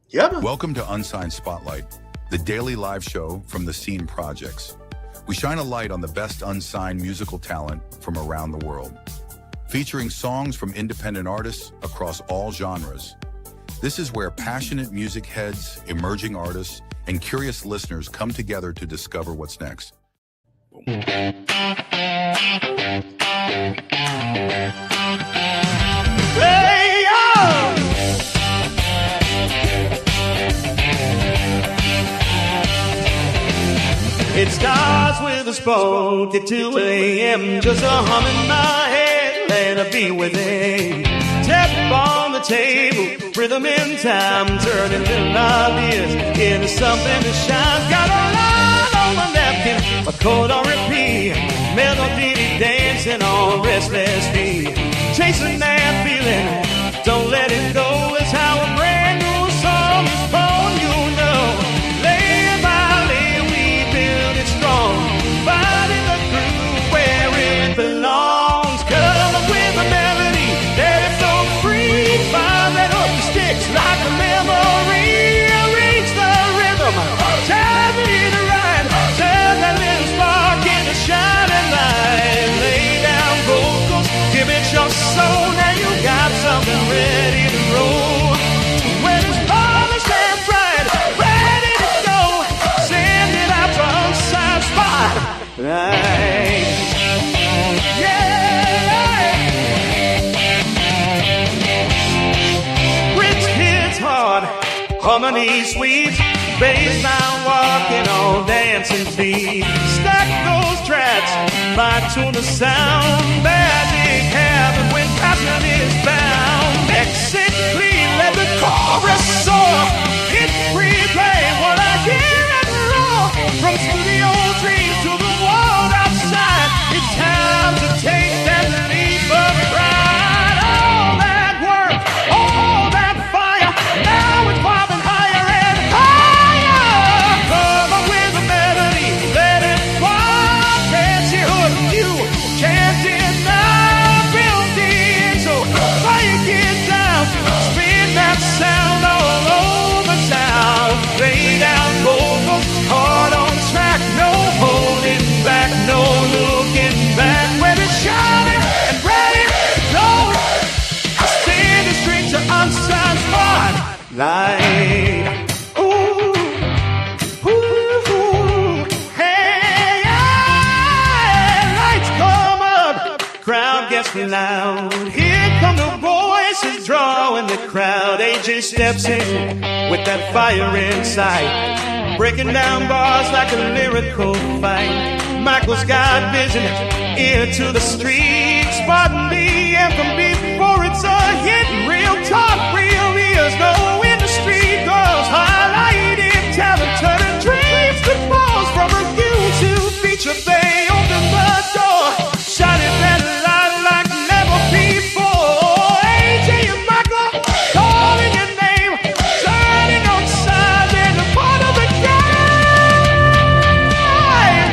Yeah, man. Welcome to Unsigned Spotlight, the daily live show from the Scene Projects. We shine a light on the best unsigned musical talent from around the world, featuring songs from independent artists across all genres. This is where passionate music heads, emerging artists, and curious listeners come together to discover what's next. It starts with a spoke at 2 a.m. Just a hum in my head, let it be with it. Tap on the table, rhythm in time, turning little ideas into something that shines. Got a line on my napkin, a chord on repeat, melody dancing on restless feet. Chasing that feeling, don't let it go. It's how a brand new song is born, you know. Lay by lay, we build it strong, finding the groove where it belongs. Come up with a melody that is so free, find that hook that sticks like a memory. Arrange the rhythm, time it right, turn that little spark into shining light. Lay down vocals, give it your soul, now you got something ready to roll. When it's polished and bright, ready to go, send it out to Unsigned Spotlight. Yeah! Rich hits hard, harmony sweet, baseline walking on dancing feet. Stack those tracks, fine tune the sound, magic happen when passion is bound. Mix it clean, let the chorus soar. Hit replay what I hear and raw. From studio dreams to the world outside, it's time to take that leap of pride. All that work, all that fire, now it's popping higher and higher. Come up with a melody, let it fly. Can't you hook you? Can't deny building. So fire get down, spin that sound all over town. Lay down vocals, hard on track, no holding back, no looking back. When it's shining and ready to go, send it straight to Unsigned Spotlight. Ooh, ooh, hey, yeah. Lights come up, crowd gets loud. Here come the voices drawing the crowd. AJ steps in with that fire inside, breaking down bars like a lyrical fight. Michael's got vision, ear to the street, spotting the anthem before it's a hit. Real talk, real ears, no industry girls, highlighting talent, turning dreams to balls. From review to feature, they open the door, shining that light like never before. AJ and Michael calling your name, turning on sides and a part of the game.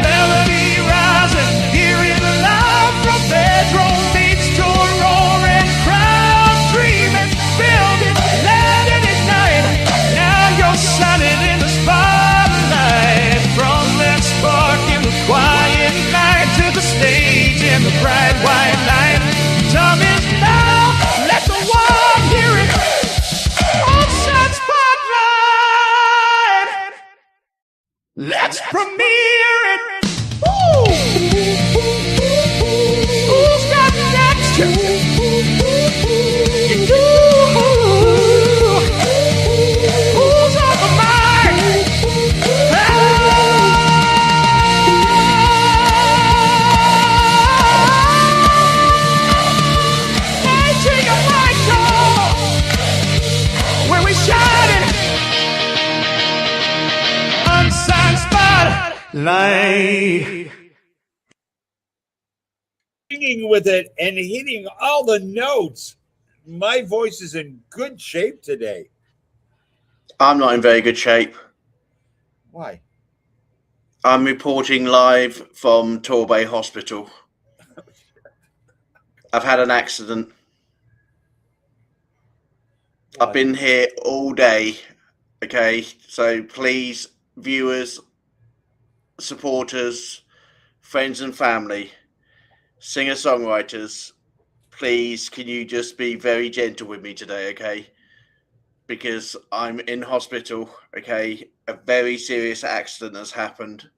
Melody rising, hear it loud from bedroom beats to a roaring crowd, dreaming, building, letting it ignite. Now you're shining in the spotlight, from that spark in the quiet night to the stage in the bright white light. Time is now, let the world hear it. Unsigned Spotlight, let's premiere it. Ooh. Who's got next? You do. Who's on the mic? AJ and Michael, where we shining. Unsigned Spotlight. Singing with it and hitting all the notes. My voice is in good shape today. I'm not in very good shape. Why? I'm reporting live from Torbay Hospital. I've had an accident. I've been here all day Okay, so please, viewers, supporters, friends and family, singer-songwriters, please, can you just be very gentle with me today, okay? Because I'm in hospital, okay? A very serious accident has happened.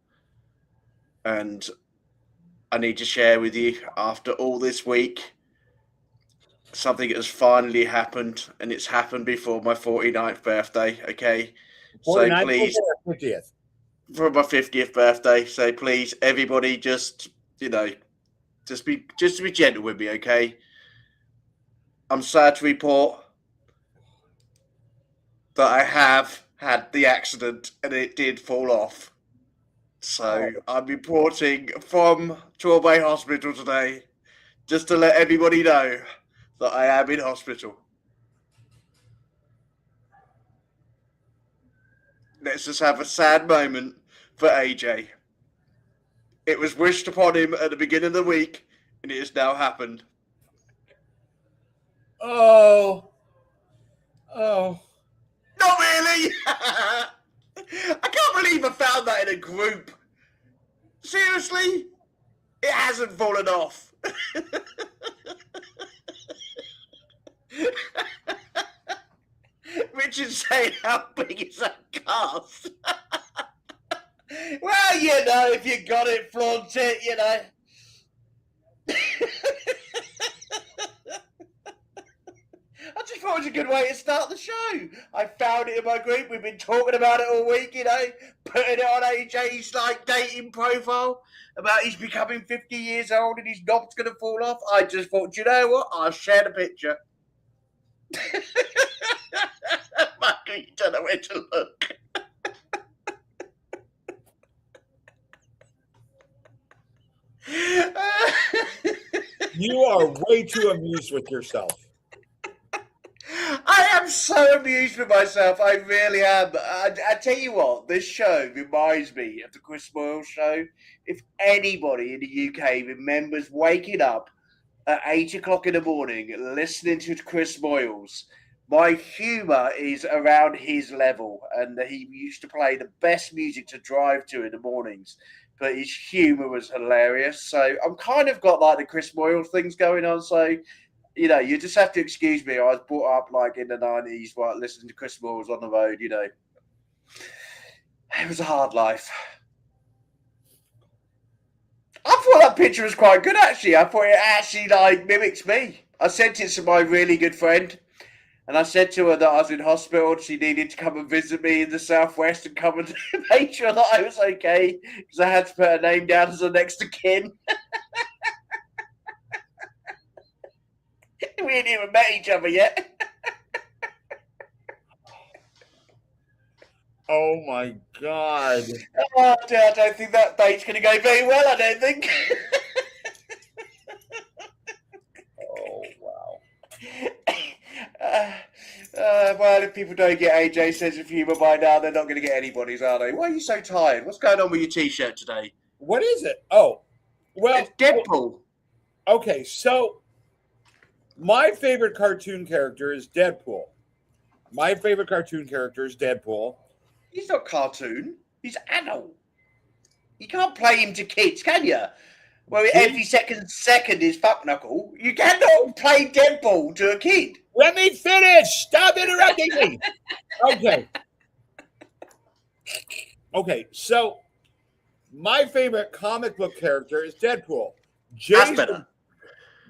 And I need to share with you, after all this week, something has finally happened, and it's happened before my 49th birthday, okay? So 49th please, or 50th? for my 50th birthday, so please, everybody, just, just be gentle with me, okay? I'm sad to report that I have had the accident and it did fall off. So I'm reporting from Torbay Hospital today, just to let everybody know that I am in hospital. Let's just have a sad moment for AJ. It was wished upon him at the beginning of the week, and it has now happened. Oh. Not really! I can't believe I found that in a group. Seriously? It hasn't fallen off. Richard's saying, how big is that cast? Well, if you got it, flaunt it, I just thought it was a good way to start the show. I found it in my group. We've been talking about it all week, putting it on AJ's dating profile about he's becoming 50 years old and his knob's going to fall off. I just thought, do you know what? I'll share the picture. Michael, you don't know where to look. You are way too amused with yourself. I am so amused with myself. I really am. I tell you what, this show reminds me of the Chris Moyle show. If anybody in the UK remembers waking up at 8 o'clock in the morning listening to Chris Moyles, my humour is around his level. And he used to play the best music to drive to in the mornings. But his humour was hilarious. So I'm kind of got the Chris Moyle things going on. So you just have to excuse me. I was brought up in the 90s, listening to Chris Moyles on the road, It was a hard life. I thought that picture was quite good, actually. I thought it actually, mimics me. I sent it to my really good friend, and I said to her that I was in hospital and she needed to come and visit me in the southwest and come and make sure that I was okay, because I had to put her name down as a next of kin. We ain't even met each other yet. Oh my God. Oh, I don't think that date's going to go very well, I don't think. Oh, wow. Well, if people don't get AJ's sense of humour by now, they're not going to get anybody's, are they? Why are you so tired? What's going on with your T-shirt today? What is it? Oh, well. It's Deadpool. Okay, so my favorite cartoon character is Deadpool. He's not cartoon. He's adult. You can't play him to kids, can you? Well, every second is fuck knuckle. You cannot play Deadpool to a kid. Let me finish. Stop interrupting me. Okay, so my favorite comic book character is Deadpool.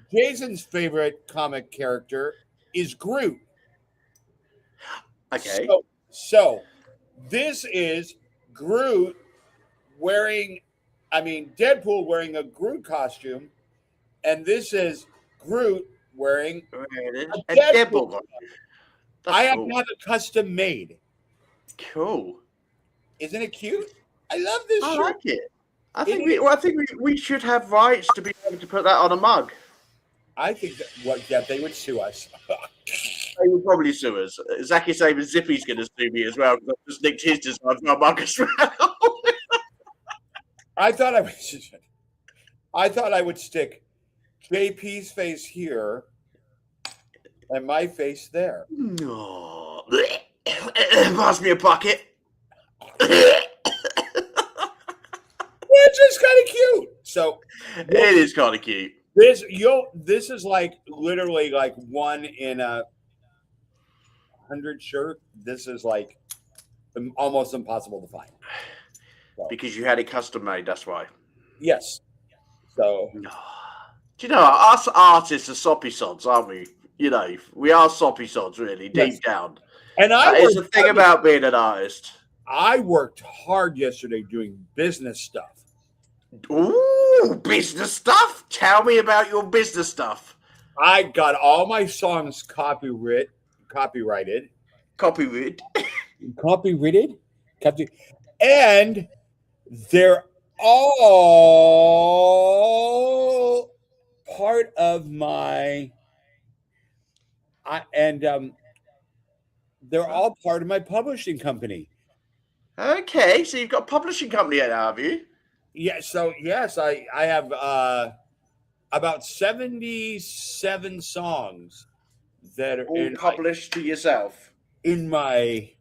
Jason's favorite comic character is Groot. Okay. So this is Deadpool wearing a Groot costume, and this is Groot wearing a Deadpool costume. I have to have it custom made. Cool. Isn't it cute? I love this shirt. I like it. I think we should have rights to be able to put that on a mug. I think they would sue us. They would probably sue us. Zachy saying Zippy's going to sue me as well because I just nicked his design for our mug as well. I thought I would stick JP's face here and my face there. No. Pass me a bucket. Which is kind of cute. So It is kind of cute. this is like literally like one in 100 shirt. This is like almost impossible to find. So, Because you had it custom made, that's why. yes. So Do you know, us artists are soppy sods, aren't we? You know, we are soppy sods, really, Yes. deep down. and That is the thing about being an artist. I worked hard yesterday doing business stuff. Ooh, business stuff? Tell me about your business stuff. I got all my songs copyrighted, Copyright. and they're all part of my. They're all part of my publishing company. Okay, so you've got a publishing company now, have you? Yeah. So yes, I have about 77 songs that are All published to yourself. in my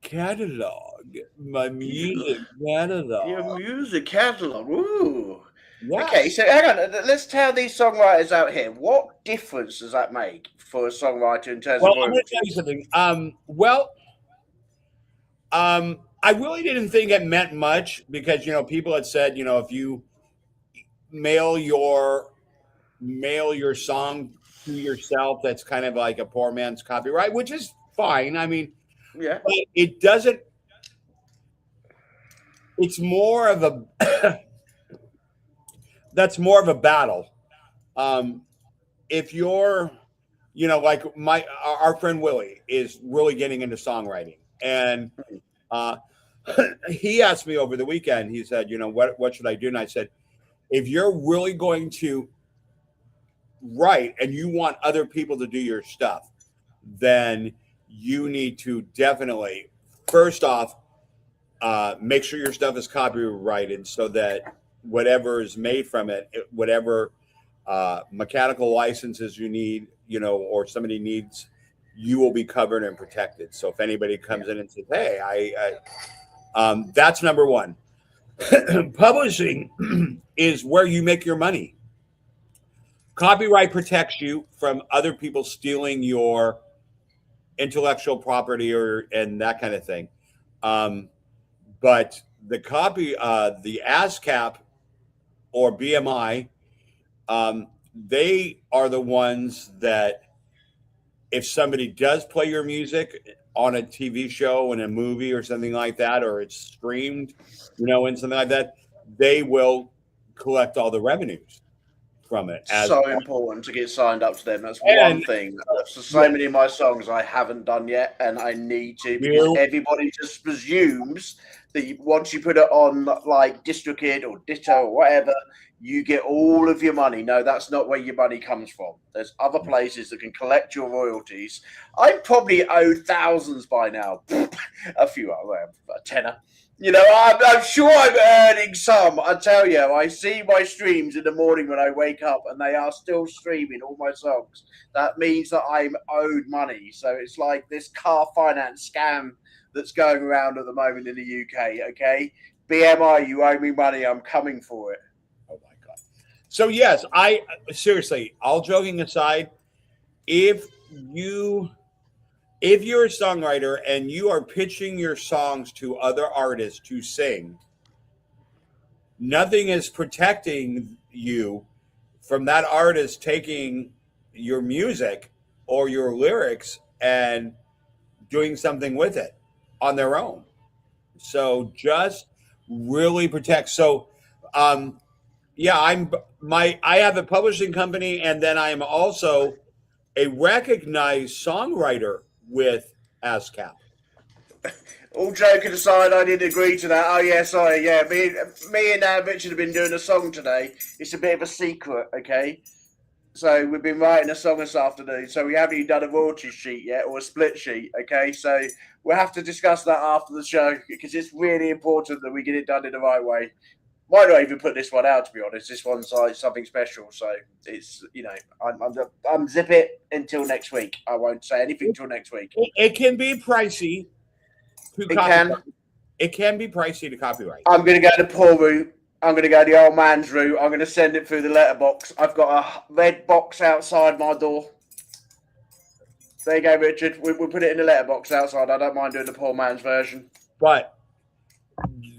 catalog, my music catalog. Your music catalog. Ooh. Yes. Okay, so hang on. Let's tell these songwriters out here. What difference does that make for a songwriter in terms Well, of I'm going to tell you something. I really didn't think it meant much because people had said if you mail your song to yourself, that's kind of like a poor man's copyright, which is fine. I mean, yeah, but it doesn't. It's more of a. That's more of a battle. If you're, like our friend Willie is really getting into songwriting, and he asked me over the weekend. He said, what should I do? And I said, if you're really going to write and you want other people to do your stuff, then you need to definitely, first off, make sure your stuff is copyrighted so that whatever is made from it, whatever mechanical licenses you need, or somebody needs, you will be covered and protected. So if anybody comes in and says, hey, that's number one. Publishing is where you make your money. Copyright protects you from other people stealing your intellectual property and that kind of thing. But the ASCAP or BMI, they are the ones that if somebody does play your music on a TV show, in a movie or something like that, or it's streamed, and something like that, they will collect all the revenues from it. So important to get signed up to them. That's one thing. So many of my songs I haven't done yet, and I need to, because everybody just presumes that once you put it on like DistroKid or Ditto or whatever, you get all of your money. No, that's not where your money comes from. There's other places that can collect your royalties. I'm probably owed thousands by now. A few, a tenner. I'm sure I'm earning some. I tell you, I see my streams in the morning when I wake up, and they are still streaming all my songs. That means that I'm owed money. So it's like this car finance scam that's going around at the moment in the UK. Okay, BMI, you owe me money. I'm coming for it. Oh my God. So yes, I seriously, all joking aside, if you're a songwriter and you are pitching your songs to other artists to sing, nothing is protecting you from that artist taking your music or your lyrics and doing something with it on their own. So just really protect. So, I have a publishing company, and then I am also a recognized songwriter with ASCAP. All joking aside, I didn't agree to that. Oh, yeah, sorry. Yeah, me and Richard have been doing a song today. It's a bit of a secret, okay? So we've been writing a song this afternoon, so we haven't even done a royalty sheet yet, or a split sheet, okay? So we'll have to discuss that after the show, because it's really important that we get it done in the right way. Might not even put this one out, to be honest. This one's like something special, so it's I'm zip it until next week. I won't say anything until next week. It can be pricey. It can be pricey to copyright. I'm going to go the poor route. I'm going to go the old man's route. I'm going to send it through the letterbox. I've got a red box outside my door. There you go, Richard. We'll put it in the letterbox outside. I don't mind doing the poor man's version. But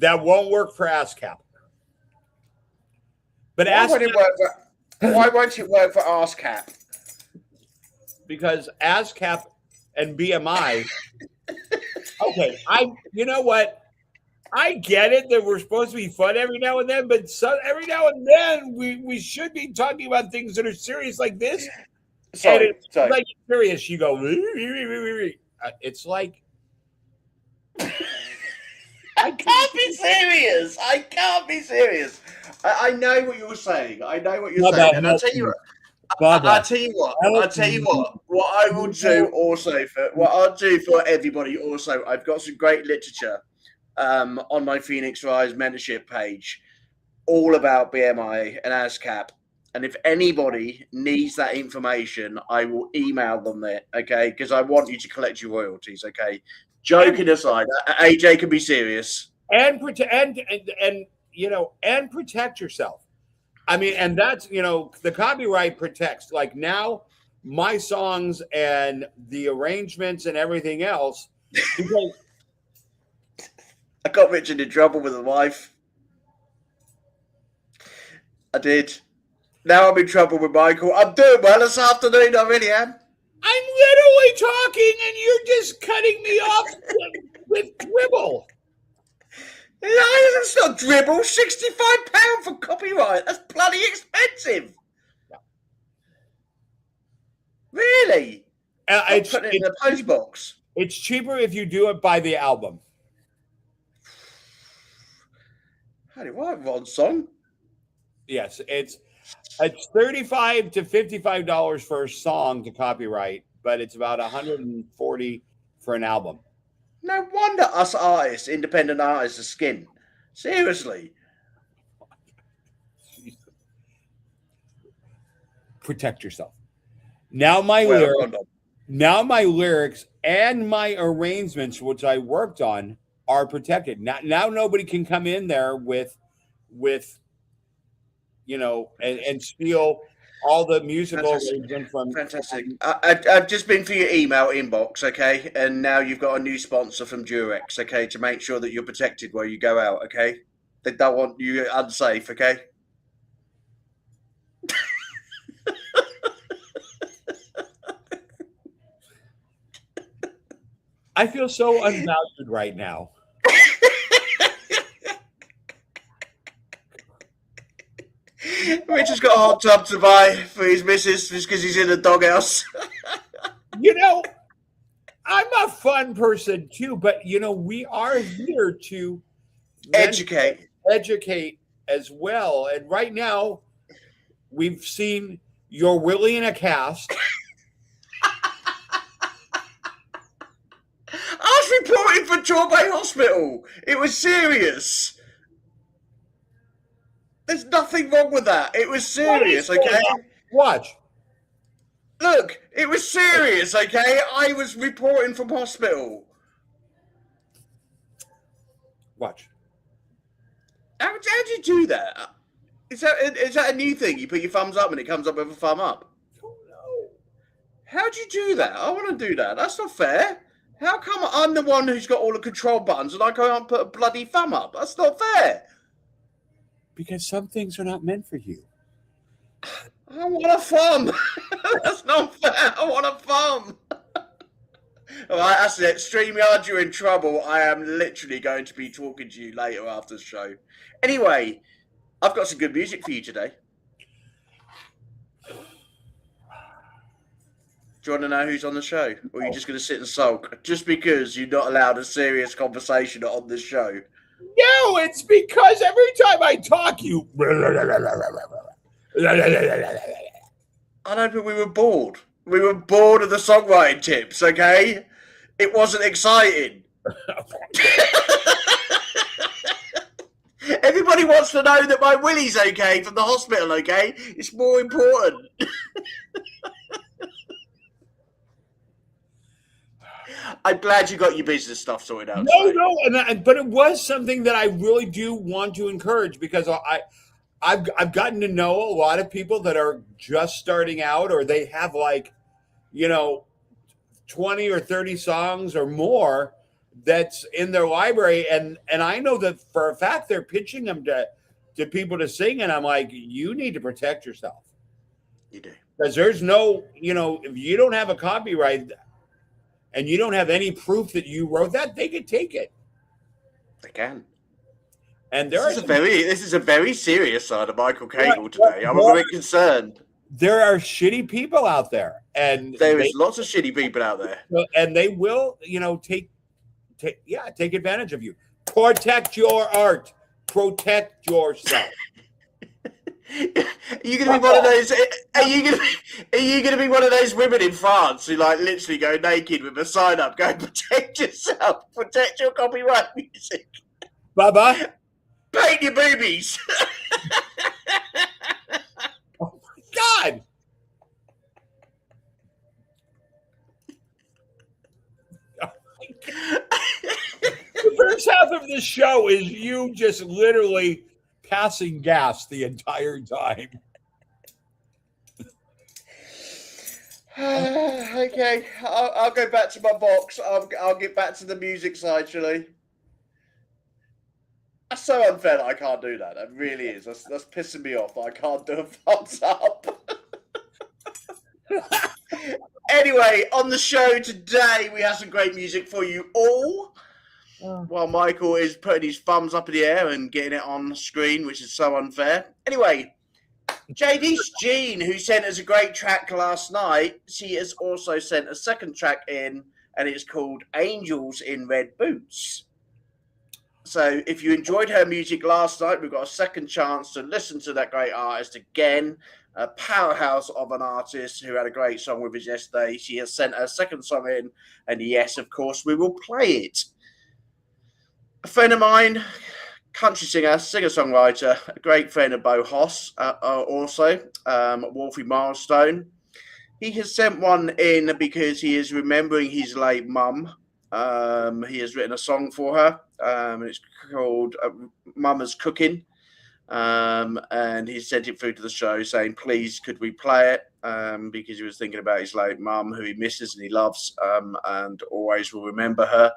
that won't work for ASCAP. But why won't it work for ASCAP? Because ASCAP and BMI. Okay, you know what? I get it that we're supposed to be fun every now and then, but every now and then we should be talking about things that are serious like this. Sorry. Like serious, you go. It's like I can't be serious. I can't be serious. I know what you're saying. I know what you're saying. And I'll tell you what. I'll tell you what. What I will do also for everybody also, I've got some great literature on my Phoenix Rise mentorship page, all about BMI and ASCAP. And if anybody needs that information, I will email them there, okay? Because I want you to collect your royalties, okay? Joking aside, AJ can be serious. And protect yourself. I mean, and that's, the copyright protects. Like now, my songs and the arrangements and everything else. Because I got Richard in trouble with his wife. I did. Now I'm in trouble with Michael. I'm doing well this afternoon. I really am. I'm literally talking and you're just cutting me off with dribble. No, it's not dribble. £65 for copyright. That's bloody expensive. Yeah. Really? It's putting it in the post box. It's cheaper if you do it by the album. How do I wrong song? Yes, it's $35 to $55 for a song to copyright, but it's about $140 for an album. No wonder us artists, independent artists, are skin. Seriously. Protect yourself. Now my lyrics and my arrangements, which I worked on, are protected. Now nobody can come in there with and steal all the musical arrangement from. Fantastic. I've just been through your email inbox, okay? And now you've got a new sponsor from Durex, okay, to make sure that you're protected where you go out, okay? They don't want you unsafe, okay? I feel so unvalued right now. Rich has got a hot tub to buy for his missus just because he's in a doghouse. I'm a fun person too, but we are here to educate as well. And right now, we've seen You're Willie in a Cast. I was reporting for Torbay Hospital. It was serious. There's nothing wrong with that. It was serious, okay? Watch. Look, it was serious, okay? I was reporting from hospital. Watch. How do you do that? Is that a new thing? You put your thumbs up and it comes up with a thumb up? Oh, no. How do you do that? I want to do that. That's not fair. How come I'm the one who's got all the control buttons and I can't put a bloody thumb up? That's not fair. Because some things are not meant for you. I want a thumb. That's not fair. I want a thumb. All right, that's it. StreamYard, you're in trouble. I am literally going to be talking to you later after the show. Anyway, I've got some good music for you today. Do you want to know who's on the show? Or are you just going to sit and sulk? Just because you're not allowed a serious conversation on this show. No, it's because every time I talk, you. I know, but we were bored. We were bored of the songwriting tips, okay? It wasn't exciting. Everybody wants to know that my Willie's okay from the hospital, okay? It's more important. I'm glad you got your business stuff sorted out. But it was something that I really do want to encourage because I've gotten to know a lot of people that are just starting out, or they have 20 or 30 songs or more that's in their library, and I know that for a fact they're pitching them to people to sing, and I'm like, you need to protect yourself. You do, because there's no, if you don't have a copyright and you don't have any proof that you wrote that, they could take it. They can. And this is a very serious side of Michael Cagle today. I'm a bit concerned. There are shitty people out there, and there is lots of shitty people out there, and they will, take advantage of you. Protect your art. Protect yourself. Are you gonna be one of those? Are you gonna be one of those women in France who literally go naked with a sign up, going "Protect yourself, protect your copyright music"? Baba, paint your boobies. Oh my God. The first half of this show is you just literally passing gas the entire time. Okay, I'll go back to my box. I'll get back to the music side, shall I? That's so unfair that I can't do that. It really is. That's pissing me off that I can't do a thumbs up. Anyway, on the show today, we have some great music for you all. While Michael is putting his thumbs up in the air and getting it on the screen, which is so unfair. Anyway, JD's Jean, who sent us a great track last night, she has also sent a second track in, and it's called Angels in Red Boots. So if you enjoyed her music last night, we've got a second chance to listen to that great artist again. A powerhouse of an artist who had a great song with us yesterday. She has sent her second song in, and yes, of course, we will play it. A friend of mine, country singer, singer-songwriter, a great friend of Bo Hoss, also, Wolfie Milestone. He has sent one in because he is remembering his late mum. He has written a song for her. It's called Mama's Cooking. And he sent it through to the show saying, please, could we play it? Because he was thinking about his late mum, who he misses and he loves, and always will remember her.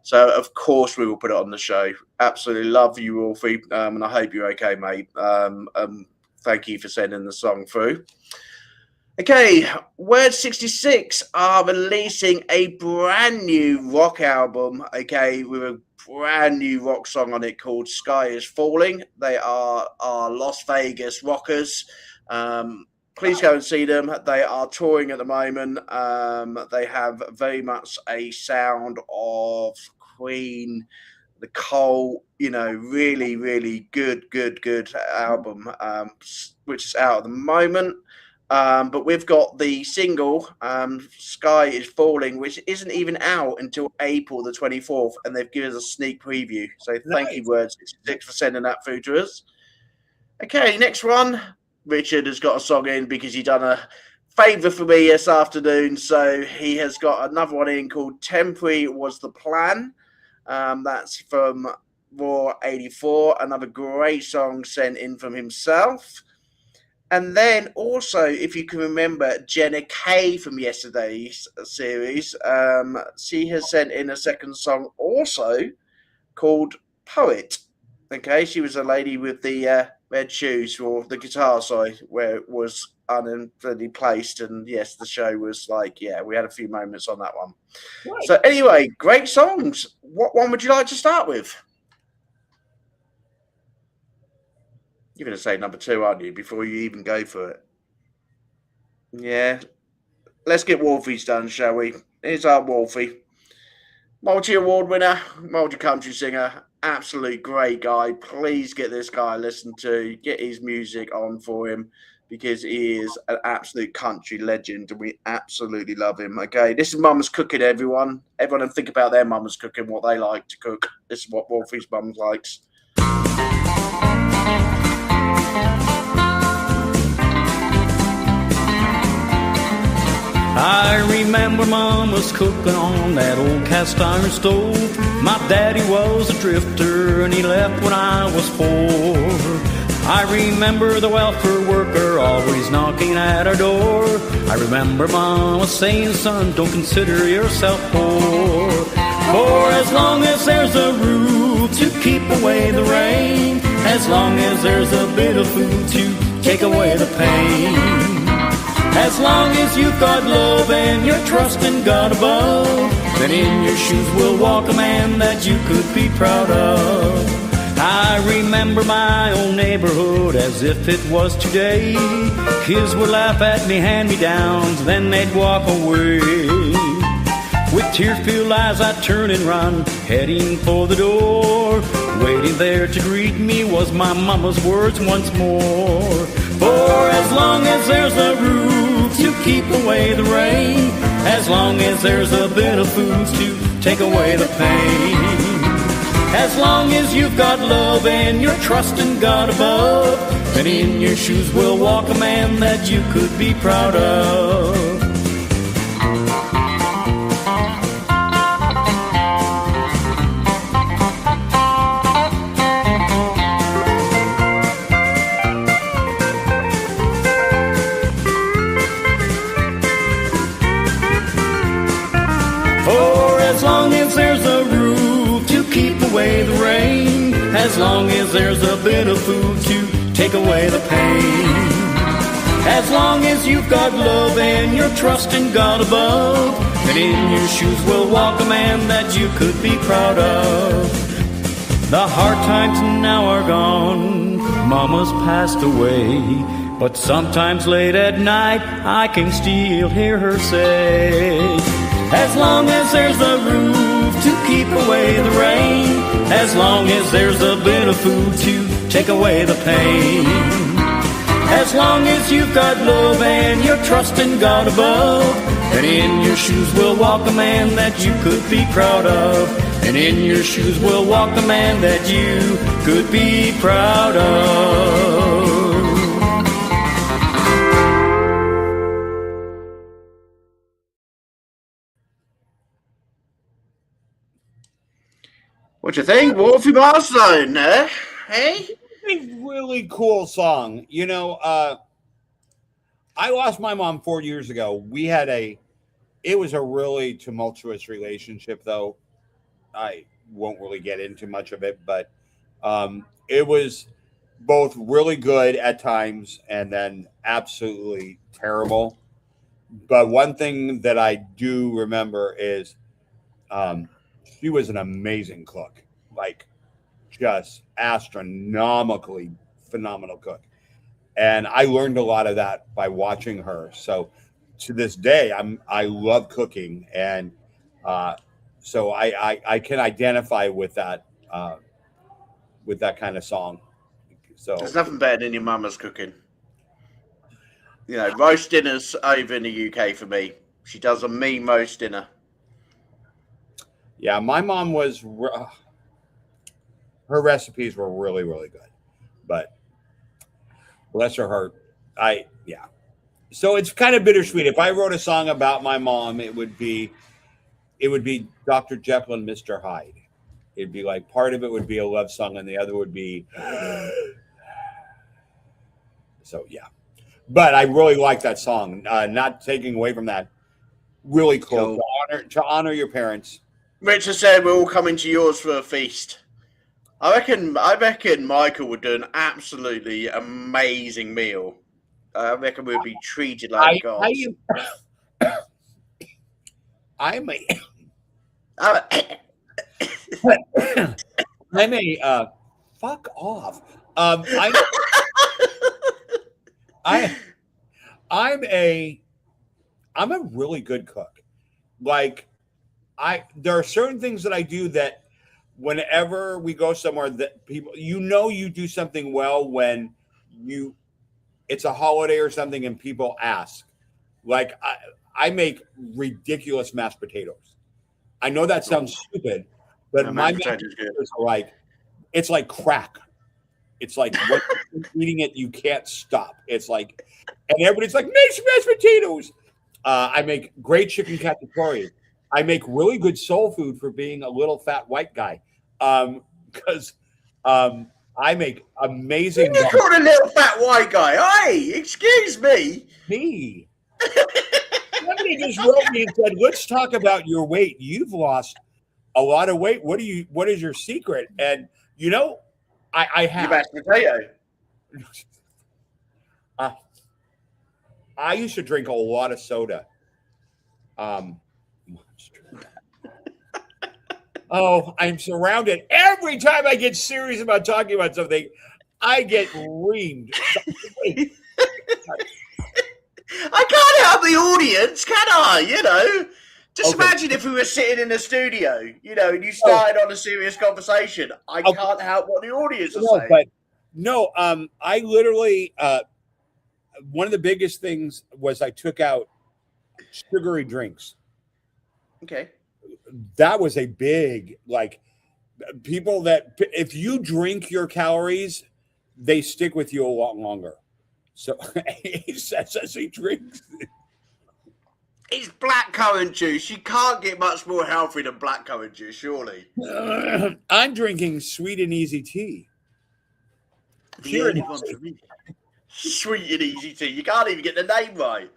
So, of course, we will put it on the show. Absolutely love you, Wolfie, and I hope you're okay, mate. Thank you for sending the song through. Okay, Word 66 are releasing a brand new rock album, okay, with a brand new rock song on it called Sky is Falling. They are Las Vegas rockers. Please go and see them. They are touring at the moment. They have very much a sound of Queen, The Cole, really, really good album, which is out at the moment. But we've got the single, Sky is Falling, which isn't even out until April the 24th, and they've given us a sneak preview. So thank you, Word 66, for sending that through to us. Okay, next one. Richard has got a song in because he done a favour for me this afternoon. So he has got another one in called Temporary Was the Plan. That's from Raw 84, another great song sent in from himself. And then also, if you can remember Jenna Kay from yesterday's series, she has sent in a second song also called Poet. Okay, she was a lady with the red shoes, or the guitar, sorry, where it was unintentionally placed. And yes, the show was we had a few moments on that one. Right. So anyway, great songs. What one would you like to start with? You're going to say number 2, aren't you, before you even go for it? Yeah. Let's get Wolfie's done, shall we? Here's our Wolfie. Multi-award winner, multi-country singer, absolute great guy. Please get this guy listened to, get his music on for him, because he is an absolute country legend, and we absolutely love him, okay? This is Mama's Cooking, everyone. Everyone think about their mama's cooking, what they like to cook. This is what Wolfie's mum likes. I remember Mom was cooking on that old cast iron stove. My daddy was a drifter and he left when I was 4. I remember the welfare worker always knocking at our door. I remember Mama saying, son, don't consider yourself poor. For as long as there's a roof to keep away the rain, as long as there's a bit of food to take away the pain, as long as you've got love and you're trusting God above, then in your shoes will walk a man that you could be proud of. I remember my old neighborhood as if it was today. Kids would laugh at me, hand-me-downs, then they'd walk away. With tear-filled eyes I'd turn and run, heading for the door. Waiting there to greet me was my mama's words once more. For as long as there's a roof to keep away the rain, as long as there's a bit of food to take away the pain, as long as you've got love and you're trusting God above, then in your shoes will walk a man that you could be proud of. Away the rain, as long as there's a bit of food to take away the pain, as long as you've got love and you're trusting God above, then in your shoes will walk a man that you could be proud of. The hard times now are gone, Mama's passed away, but sometimes late at night I can still hear her say, as long as there's a roof to keep away the rain, as long as there's a bit of food to take away the pain, as long as you've got love and you're trusting God above, then in your shoes will walk a man that you could be proud of, and in your shoes will walk a man that you could be proud of. What do you think? Wolfie Milestone, eh? Hey? A really cool song. You know, I lost my mom 4 years ago. It was a really tumultuous relationship, though. I won't really get into much of it, but it was both really good at times and then absolutely terrible. But one thing that I do remember is she was an amazing cook, like just astronomically phenomenal cook. And I learned a lot of that by watching her. So to this day, I love cooking. And so I can identify with that kind of song. So there's nothing better than your mama's cooking. You know, roast dinner's over in the UK for me. She does a mean roast dinner. Yeah, my mom was, her recipes were really, really good, but bless her heart. Yeah. So it's kind of bittersweet. If I wrote a song about my mom, it would be Dr. Jekyll and Mr. Hyde. It'd be like part of it would be a love song and the other would be, so yeah. But I really like that song. Not taking away from that. Really cool. To honor your parents. Richard said we're all coming to yours for a feast. I reckon Michael would do an absolutely amazing meal. I reckon we'd be treated like gods. I'm a fuck off. I'm a really good cook. Like there are certain things that I do that whenever we go somewhere that people, you do something well when it's a holiday or something and people ask. Like I make ridiculous mashed potatoes. I know that sounds stupid, but my mashed potatoes are it's like crack. It's like when you're eating it, you can't stop. It's like, and everybody's like, make some mashed potatoes. I make great chicken cacciatore. I make really good soul food for being a little fat white guy. Because I make amazing. You called a little fat white guy. Hey, excuse me. Me. Somebody just wrote me and said, let's talk about your weight. You've lost a lot of weight. What is your secret? And you know, I have mashed potato. I used to drink a lot of soda. Oh, I'm surrounded. Every time I get serious about talking about something, I get reamed. I can't help the audience, can I? You know, just imagine if we were sitting in a studio, you know, and you started on a serious conversation. I can't help what the audience is saying. But no, I literally, one of the biggest things was I took out sugary drinks. Okay. That was a big, like, people that, if you drink your calories, they stick with you a lot longer. So he says as he drinks. It's blackcurrant juice. You can't get much more healthy than blackcurrant juice, surely. I'm drinking sweet and easy tea. Sweet and easy tea. You can't even get the name right.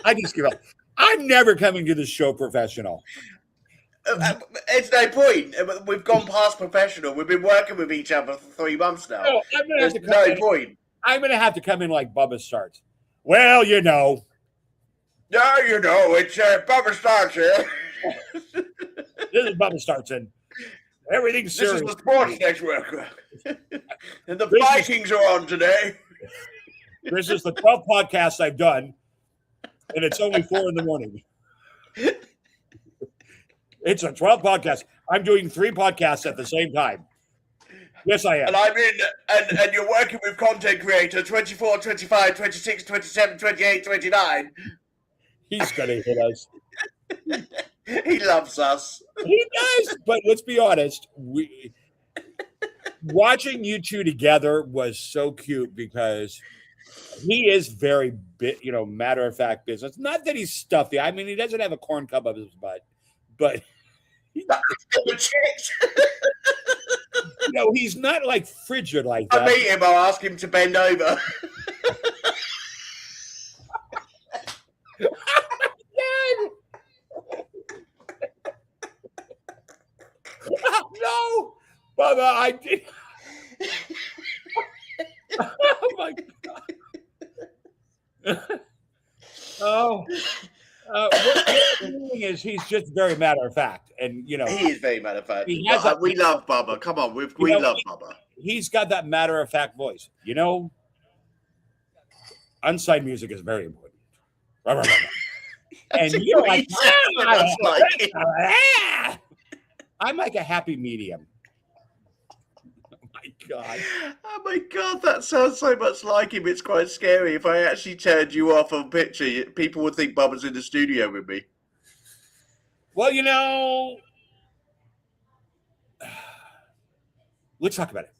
I just give up. I'm never coming to this show professional. It's no point. We've gone past professional. We've been working with each other for 3 months now. No, There's no point. I'm going to have to come in like Bubba Starts. Well, you know. No, you know, it's Bubba Starts here. This is Bubba Starts, and everything's serious. This is the Sports Network. And the Vikings are on today. This is the 12th podcast I've done, and it's only 4 a.m. It's a 12th podcast. I'm doing 3 podcasts at the same time. Yes, I am. And I'm in, and you're working with content creator 24, 25, 26, 27, 28, 29. He's going to hit us. He loves us. He does. But let's be honest. Watching you two together was so cute because he is very matter of fact business. Not that he's stuffy. I mean, he doesn't have a corn cob up his butt, but he's not like frigid like that. I meet him, I'll ask him to bend over. No, Bubba, I did. Oh my God. What's doing is he's just very matter of fact, and he is very matter of fact. We love Bubba. Come on, we love Bubba. He's got that matter of fact voice. Unsigned music is very important. And you're like, I'm like a happy medium. God. Oh my God, that sounds so much like him. It's quite scary. If I actually turned you off on picture, people would think Bubba's in the studio with me. Well, let's talk about it.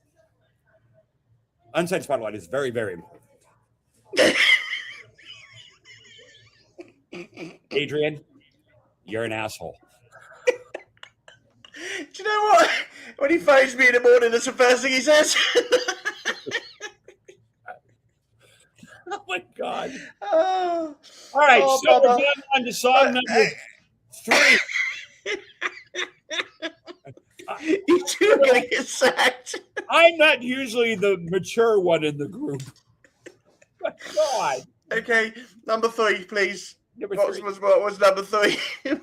Unsigned Spotlight is very, very important. Adrian, you're an asshole. Do you know what? When he phones me in the morning, that's the first thing he says. Oh my God. Oh. All right, so Bubba. we're going on to song number 3. You two are going to get sacked. I'm not usually the mature one in the group. But God. Okay, number 3, please. Number What 3. was number 3?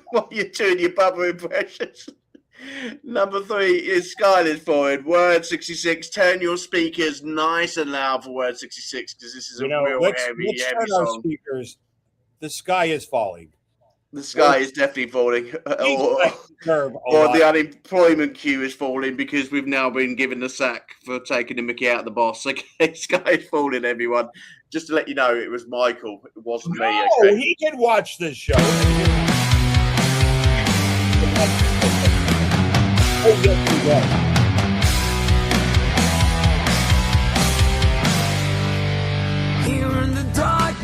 What are you doing your Bubba impressions? Number 3 is Skylar's forward. Word 66. Turn your speakers nice and loud for Word 66 because this is a real heavy turn song. our speakers. The sky is falling. The sky is definitely falling. Or the unemployment queue is falling because we've now been given the sack for taking the mickey out of the boss. Okay, sky is falling, everyone. Just to let you know, it was Michael. It wasn't me. Okay? He can watch this show. Yeah. Here in the darkness,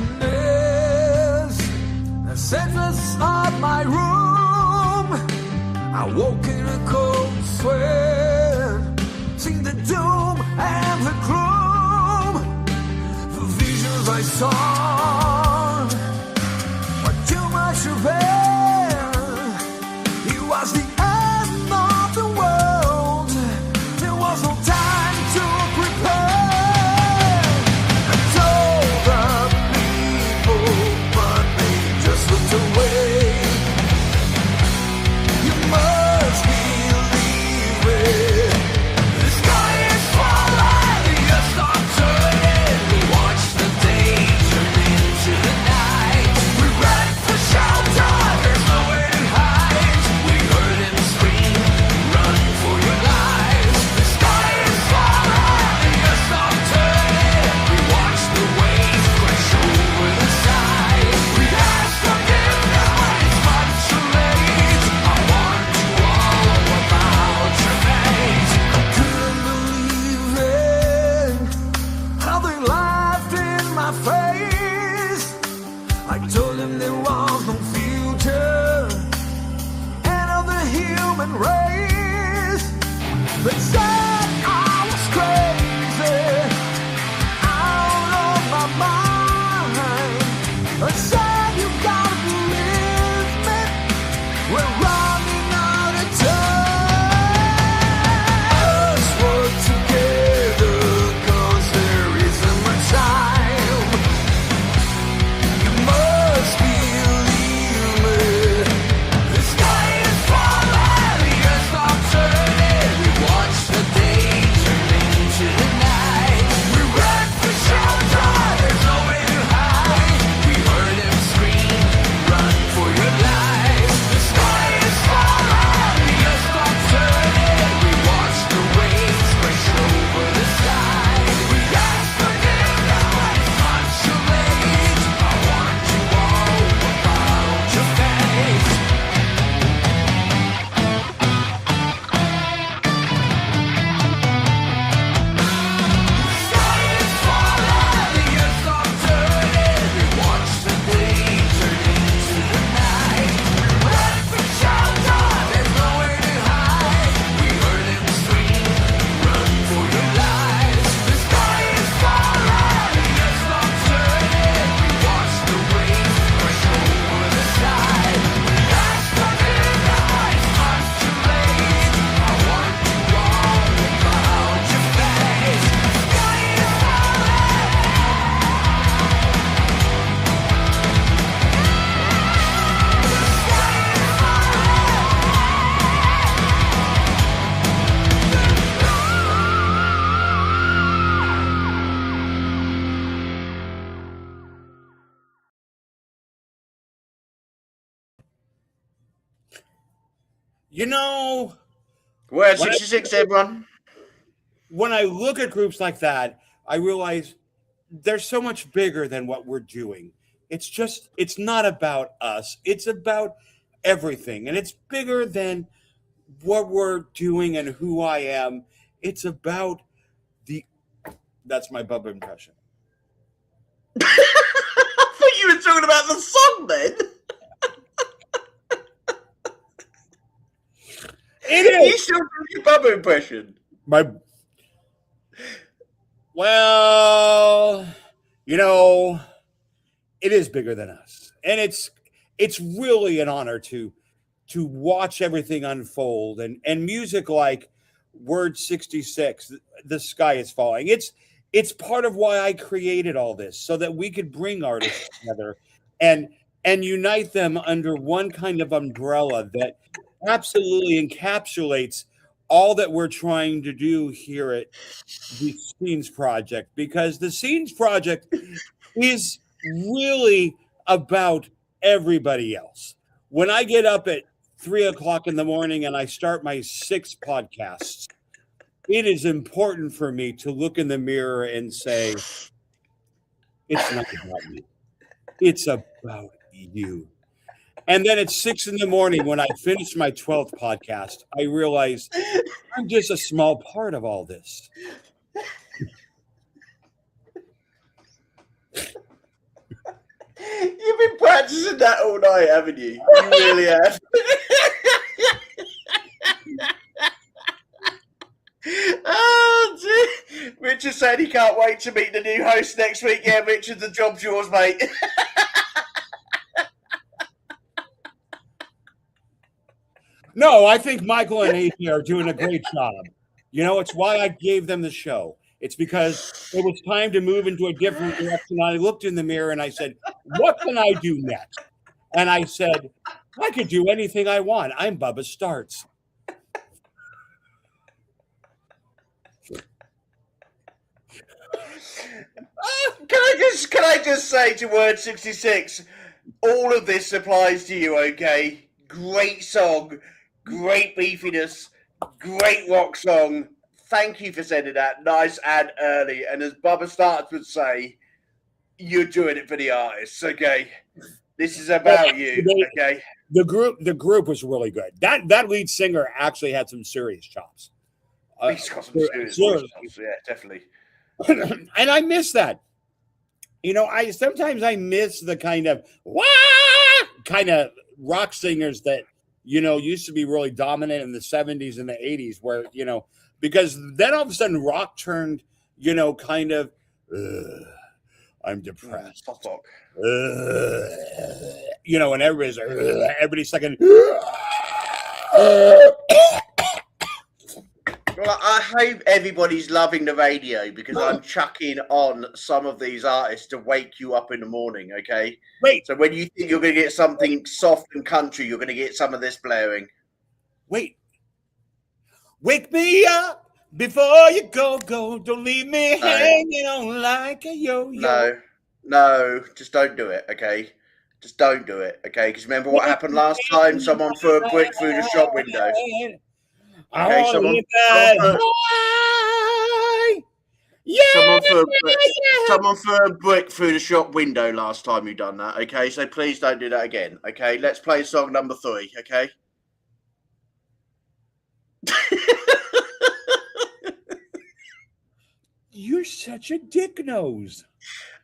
the center of my room, I woke in a cold sweat, seen the doom and the gloom. The visions I saw were too much to bear. It was the end of the world. There was no time to prepare. I told the people, but they just looked away. You must believe it. The sky is falling, the earth stopped turning. We watched the day turn into the night. We ran for shelter, there's nowhere to hide. We heard him scream, run for your lives. The sky is falling, the earth stopped turning. We watched the waves crash over the side. We asked forgiveness, it's much too late. I want to all about your fate. I couldn't believe it, how they laughed in my face. I told them there was no future, end of the human race. They said I was crazy, out of my mind. I said you gotta believe me, we're running out of time. Let's work together, 'cause there isn't much time. You must believe me. The sky is falling, the earth stopped turning. We watched the day turn into the night. We ran for shelter, there's nowhere to hide. We heard him scream, run for your lives. The sky is falling, the earth stopped turning. We watched the waves crash over the side. We asked forgiveness, it's much too late. I want you all about your fate. Sky is falling, the earth stopped turning. We watched the day turn into the night. We ran for shelter, there's nowhere to hide. We heard him scream, run for your lives. The sky is falling, the earth stopped turning. We watched the waves crash over the side. We asked forgiveness, it's much too late. I want you all about your fate. Sky is You know, We're at 66, everyone. when I look at groups like that, I realize they're so much bigger than what we're doing. It's not about us. It's about everything. And it's bigger than what we're doing and who I am. It's about that's my Bubba impression. I thought you were talking about the song then. It You still do your Bubba impression. Well, it is bigger than us. And it's really an honor to watch everything unfold and music like Word 66, The Sky is Falling. It's part of why I created all this, so that we could bring artists together and unite them under one kind of umbrella that absolutely encapsulates all that we're trying to do here at the Scenes Project, because the Scenes Project is really about everybody else. When I get up at 3:00 in the morning and I start my 6 podcasts, it is important for me to look in the mirror and say, it's not about me. It's about you. And then at 6 a.m. when I finished my 12th podcast, I realized I'm just a small part of all this. You've been practicing that all night, haven't you? You really have. Oh, dear. Richard said he can't wait to meet the new host next week. Yeah, Richard, the job's yours, mate. No, I think Michael and Amy are doing a great job. You know, it's why I gave them the show. It's because it was time to move into a different direction. I looked in the mirror and I said, what can I do next? And I said, I could do anything I want. I'm Bubba Starts. Can I just say to Word 66, all of this applies to you, okay? Great song, great beefiness, great rock song. Thank you for sending that. Nice and early. And as Bubba Starts would say, you're doing it for the artists, okay? This is about you, okay? The group was really good. That lead singer actually had some serious chops. He's got some serious chops, yeah, definitely. And I miss that. You know, I sometimes miss the kind of rock singers that, you know, used to be really dominant in the 70s and the 80s, where, you know, because then all of a sudden rock turned, you know, kind of, I'm depressed. You know, and everybody's like, Well, I hope everybody's loving the radio because I'm chucking on some of these artists to wake you up in the morning, okay? Wait. So when you think you're going to get something soft and country, you're going to get some of this blaring. Wait. Wake me up before you go. Don't leave me hanging on like a yo-yo. No, just don't do it, okay? Just don't do it, okay? Because remember what happened last time? Someone threw a brick through the shop window. Okay, someone threw a brick through the shop window last time you done that, okay? So please don't do that again, okay? Let's play song number 3, okay? You're such a dick nose.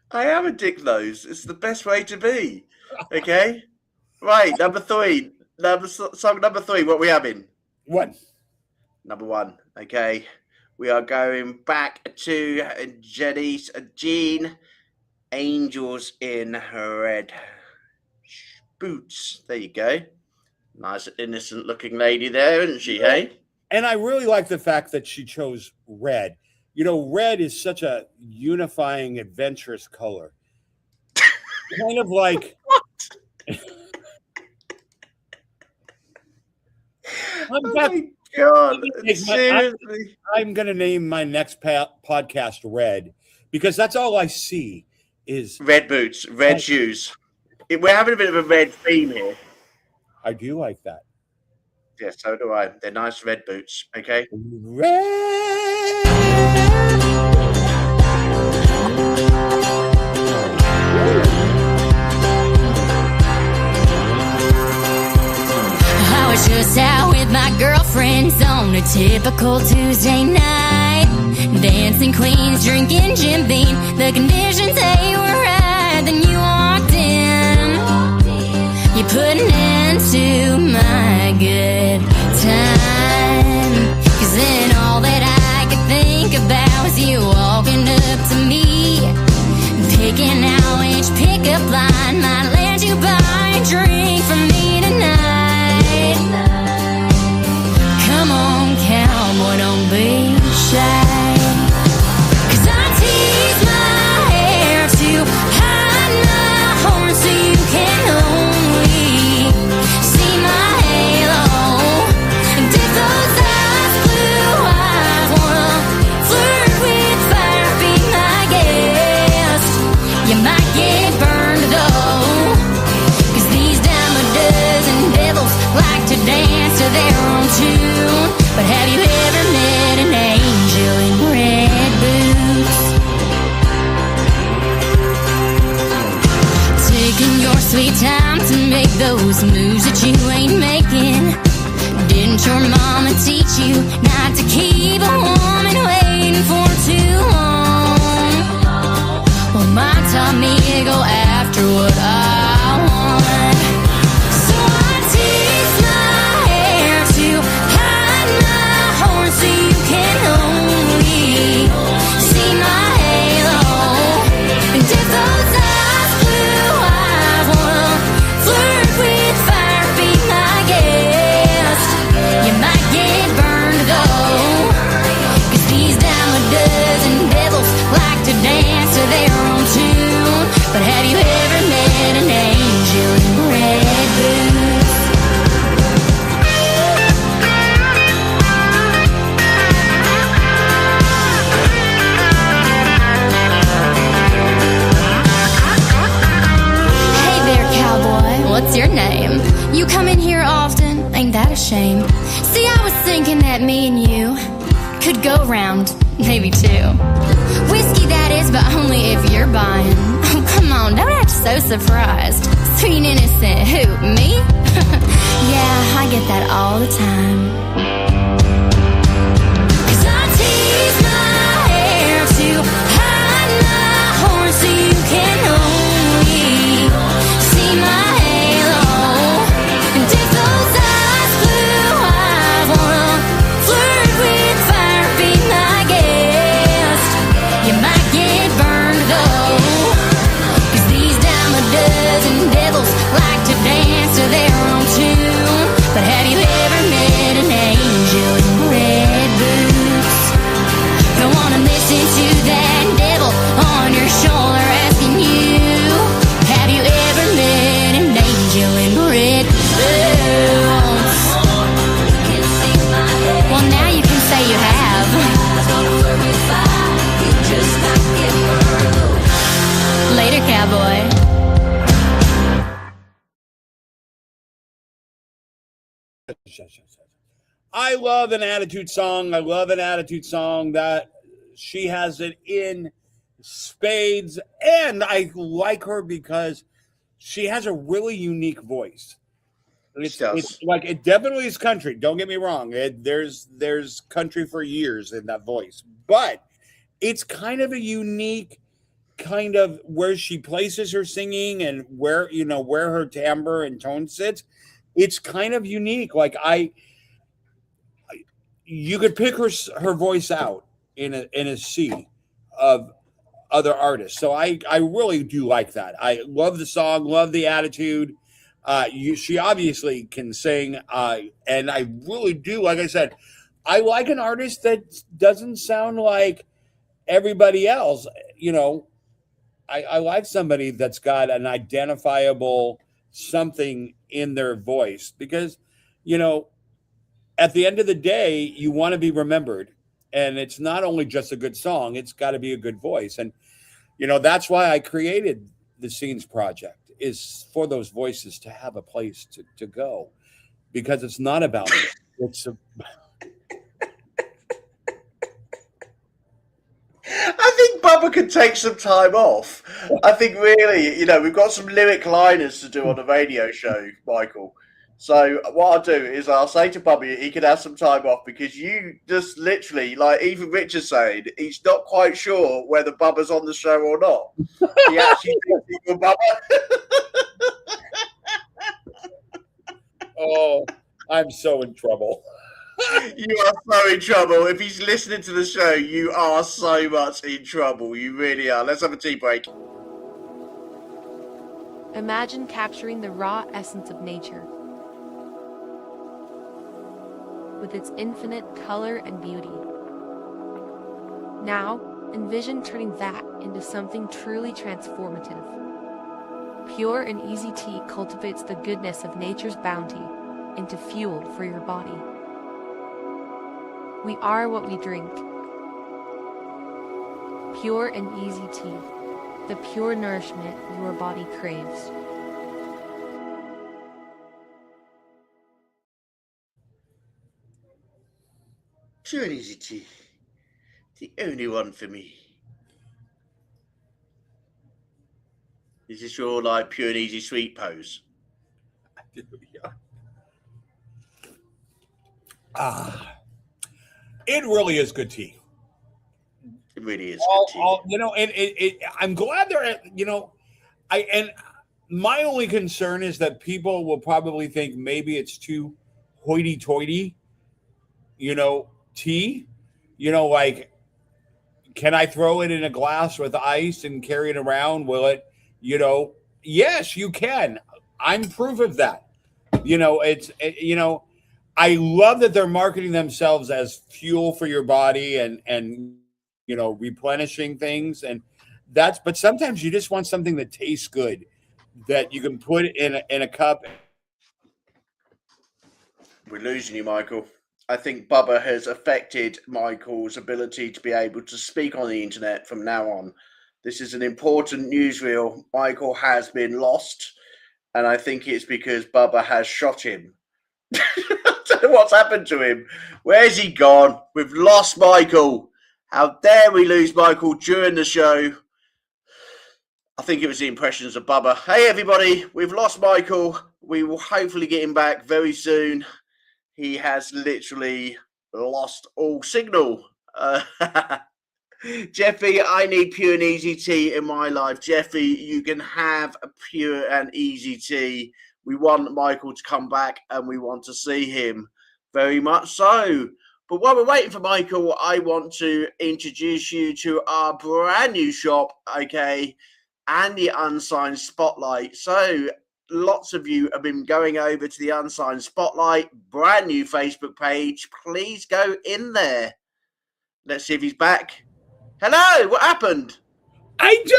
I am a dick nose. It's the best way to be, okay? Right, number 3. Song number 3, what we having? What? Number 1, okay. We are going back to Jean, Angels in Red Boots. There you go. Nice, innocent looking lady there, isn't she, hey? And I really like the fact that she chose red. You know, red is such a unifying, adventurous color. Kind of like... God, seriously. I'm going to name my next podcast Red because that's all I see is red boots, red shoes. We're having a bit of a red theme here. I do like that. Yeah, so do I. They're nice red boots, okay? I was just out with my girlfriends on a typical Tuesday night. Dancing queens, drinking Jim Beam. The conditions, they were right. Then you walked in. You put an end to my good time. 'Cause then all that I could think about was you walking up to me, picking out which pickup line might let you buy a drink from me tonight. Come on, cowboy, don't be shy. 'Cause I tease my hair to hide my horn so you can only see my halo. And if those eyes, blue eyes, wanna flirt with fire, be my guest. You might get burned though, 'cause these diamond often, ain't that a shame? See, I was thinking that me and you could go round, maybe two. Whiskey that is, but only if you're buying. Oh, come on, don't act so surprised. Sweet innocent, who, me? Yeah, I get that all the time. 'Cause I tease my hair to hide my horns so you can only see my halo. And if those eyes blue, I wanna flirt with fire, be my guest. You might get burned though, 'cause these dime a dozen devils like to dance to their own tune. But have you ever met an angel in red boots? Don't wanna listen to that devil on your shoulder asking you, have you ever met an angel in red boots? Well, now you can say you have. Later, cowboy. I love an attitude song. I love an attitude song that she has it in spades. And I like her because she has a really unique voice. It's like, it definitely is country. Don't get me wrong. There's country for years in that voice. But it's kind of a unique kind of where she places her singing and where her timbre and tone sits. It's kind of unique. Like you could pick her voice out in a sea of other artists. So I really do like that. I love the song, love the attitude. She obviously can sing, and I really do. Like I said, I like an artist that doesn't sound like everybody else. I like somebody that's got an identifiable something in their voice because, at the end of the day, you want to be remembered. And it's not only just a good song, it's got to be a good voice. And, that's why I created the Scenes Project, is for those voices to have a place to go, because it's not about it. It's I think Bubba could take some time off. I think really, we've got some lyric liners to do on the radio show, Michael. So what I'll do is I'll say to Bubba he can have some time off, because you just literally, like even Richard's saying, he's not quite sure whether Bubba's on the show or not. He actually thinks you're Bubba. Oh, I'm so in trouble. You are so in trouble. If he's listening to the show, you are so much in trouble. You really are. Let's have a tea break. Imagine capturing the raw essence of nature, with its infinite color and beauty. Now, envision turning that into something truly transformative. Pure and easy tea cultivates the goodness of nature's bounty into fuel for your body. We are what we drink. Pure and easy tea, the pure nourishment your body craves. Pure and easy tea. The only one for me. Is this your pure and easy sweet pose? Yeah. It really is good tea. It really is good tea. I'm glad they're, and my only concern is that people will probably think maybe it's too hoity-toity, tea, like, can I throw it in a glass with ice and carry it around? Will it, yes, you can. I'm proof of that. I love that they're marketing themselves as fuel for your body and replenishing things. And but sometimes you just want something that tastes good, that you can put in a cup. We're losing you, Michael. I think Bubba has affected Michael's ability to be able to speak on the internet from now on. This is an important newsreel. Michael has been lost, and I think it's because Bubba has shot him I don't know what's happened to him. Where's he gone? We've lost Michael. How dare we lose Michael during the show? I think it was the impressions of Bubba. Hey, everybody, we've lost Michael. We will hopefully get him back very soon. He has literally lost all signal. Jeffy, I need pure and easy tea in my life. Jeffy, you can have a pure and easy tea. We want Michael to come back and we want to see him very much so. But while we're waiting for Michael, I want to introduce you to our brand new shop, okay, and the Unsigned Spotlight. So lots of you have been going over to the Unsigned Spotlight, brand new Facebook page. Please go in there. Let's see if he's back. Hello, what happened? I don't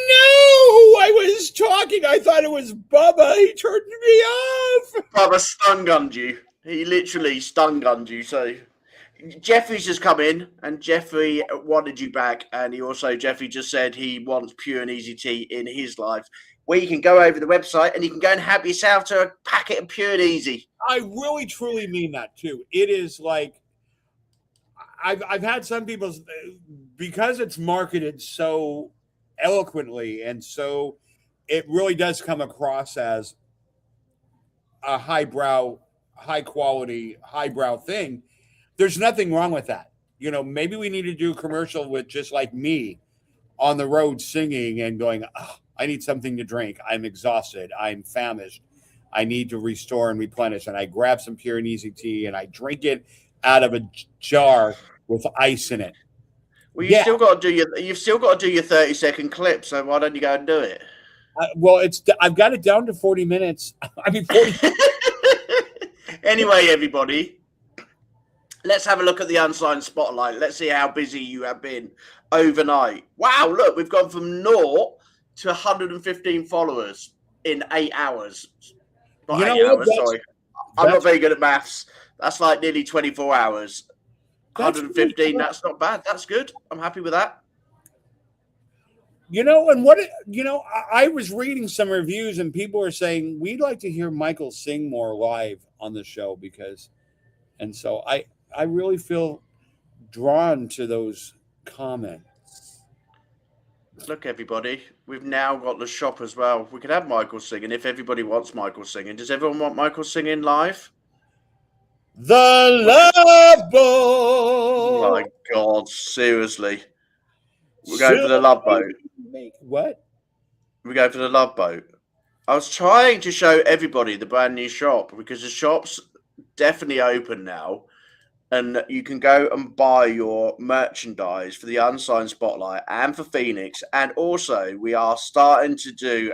know. I was talking. I thought it was Bubba. He turned me off. Bubba stun gunned you. He literally stun gunned you. So Jeffrey's just come in, and Jeffrey wanted you back, and Jeffrey just said he wants pure and easy tea in his life, where you can go over the website and you can go and have yourself to a packet of pure and easy. I really truly mean that too. It is like I've had some people, because it's marketed so eloquently and so it really does come across as a highbrow, high quality, highbrow thing. There's nothing wrong with that. You know, maybe we need to do a commercial with just like me on the road singing and going, oh, I need something to drink. I'm exhausted. I'm famished. I need to restore and replenish. And I grab some pure and easy tea and I drink it out of a jar with ice in it. Well, you've still got to do your 30-second clip. So why don't you go and do it? I've got it down to 40 minutes. I mean, 40. Anyway, everybody, let's have a look at the Unsigned Spotlight. Let's see how busy you have been overnight. Wow, look, we've gone from 0 to 115 followers in 8 hours. Not 8 hours, sorry. I'm not very good at maths. That's like nearly 24 hours. 115, that's not bad. That's good. I'm happy with that. You know, and I was reading some reviews and people are saying we'd like to hear Michael sing more live on the show and so I really feel drawn to those comments. Look, everybody, we've now got the shop as well. We could have Michael singing if everybody wants Michael singing. Does everyone want Michael singing live? The Love Boat. Oh my God, seriously. We're going for the Love Boat. What? We go for the Love Boat. I was trying to show everybody the brand new shop because the shop's definitely open now. And you can go and buy your merchandise for the Unsigned Spotlight and for Phoenix. And also, we are starting to do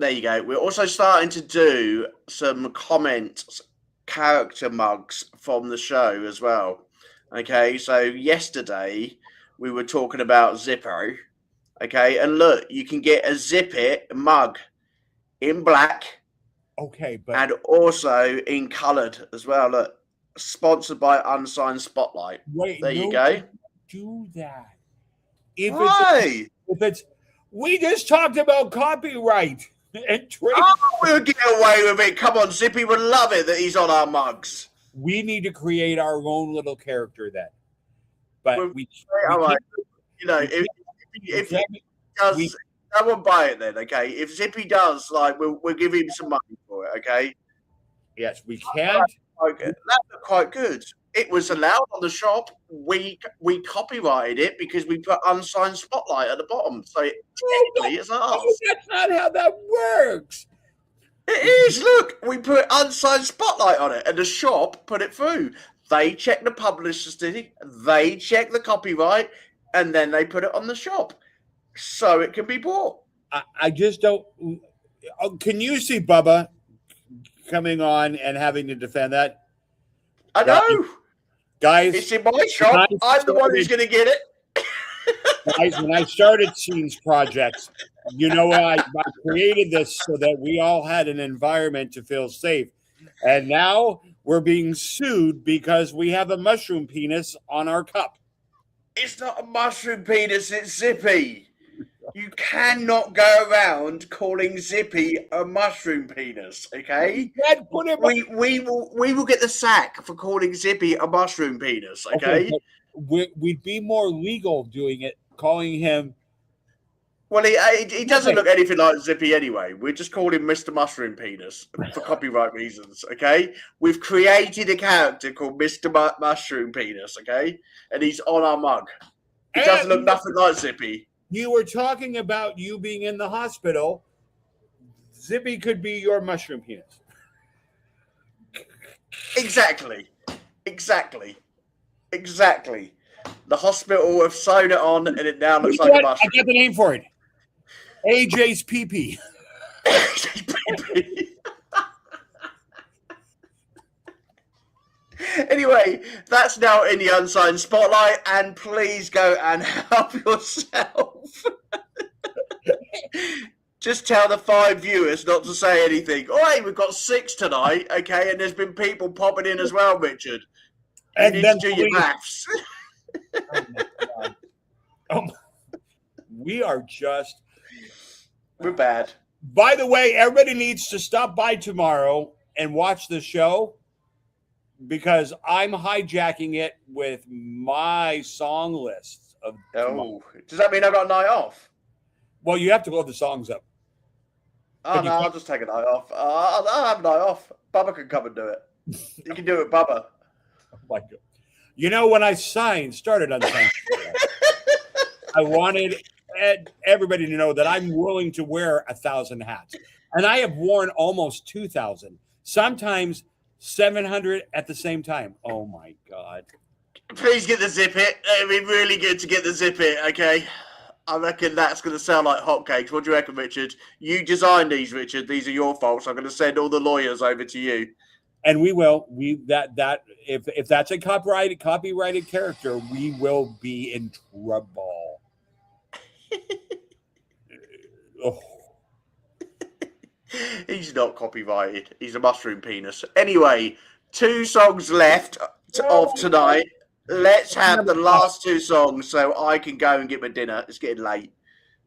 There you go. We're also starting to do some comments, character mugs from the show as well. Okay, so yesterday we were talking about Zippo. Okay, and look, you can get a Zip It mug in black. Okay, but and also in coloured as well. Look, sponsored by Unsigned Spotlight. Wait, there you go. Do that. Why? We just talked about copyright and trade. Oh, we'll get away with it. Come on, Zippy would love it that he's on our mugs. We need to create our own little character then. But all right. You know, if he does, someone buy it then, okay? If Zippy does, like, we'll give him some money for it, okay? Yes, we can. Okay, that looked quite good. It was allowed on the shop. We copyrighted it because we put Unsigned Spotlight at the bottom. So technically, it's ours. That's not how that works. It is. Look, we put Unsigned Spotlight on it, and the shop put it through. They check the publicity, they check the copyright, and then they put it on the shop so it can be bought. I just don't. Can you see Bubba coming on and having to defend that? I know. Guys, it's in my shop. I'm the one who's going to get it. Guys, when I started Scenes Projects, you know, I created this so that we all had an environment to feel safe. And now we're being sued because we have a mushroom penis on our cup. It's not a mushroom penis, it's Zippy. You cannot go around calling Zippy a mushroom penis, okay? Dad, put him. We will get the sack for calling Zippy a mushroom penis, okay? We'd be more legal doing it, calling him. Well, he doesn't look anything like Zippy anyway. We're just calling him Mr. Mushroom Penis for copyright reasons, okay? We've created a character called Mr. Mushroom Penis, okay? And he's on our mug. He doesn't look nothing like Zippy. You were talking about you being in the hospital. Zippy could be your mushroom penis. Exactly. The hospital have sewn it on, and it now looks like a mushroom. I got the name for it. AJ's PP. Anyway, that's now in the Unsigned Spotlight, and please go and help yourself. Just tell the 5 viewers not to say anything. Oh, hey, we've got 6 tonight, okay? And there's been people popping in as well, Richard. You need to do your maths. We are just... We're bad. By the way, everybody needs to stop by tomorrow and watch the show because I'm hijacking it with my song list. Does that mean I've got a night off? Well, you have to load the songs up. Oh, no, I'll just take a night off. I'll have a night off. Bubba can come and do it. You can do it, Bubba. Oh my God. You know, when I started Unsigned, I wanted everybody to know that I'm willing to wear 1,000 hats. And I have worn almost 2,000, sometimes 700 at the same time. Oh my God. Please get the zip it. It'd be really good to get the zip it, okay? I reckon that's going to sound like hotcakes. What do you reckon, Richard? You designed these, Richard. These are your faults. I'm going to send all the lawyers over to you. And we will. If that's a copyrighted character, we will be in trouble. Oh. He's not copyrighted. He's a mushroom penis. Anyway, 2 songs left of tonight. Let's have the last 2 songs so I can go and get my dinner. It's getting late.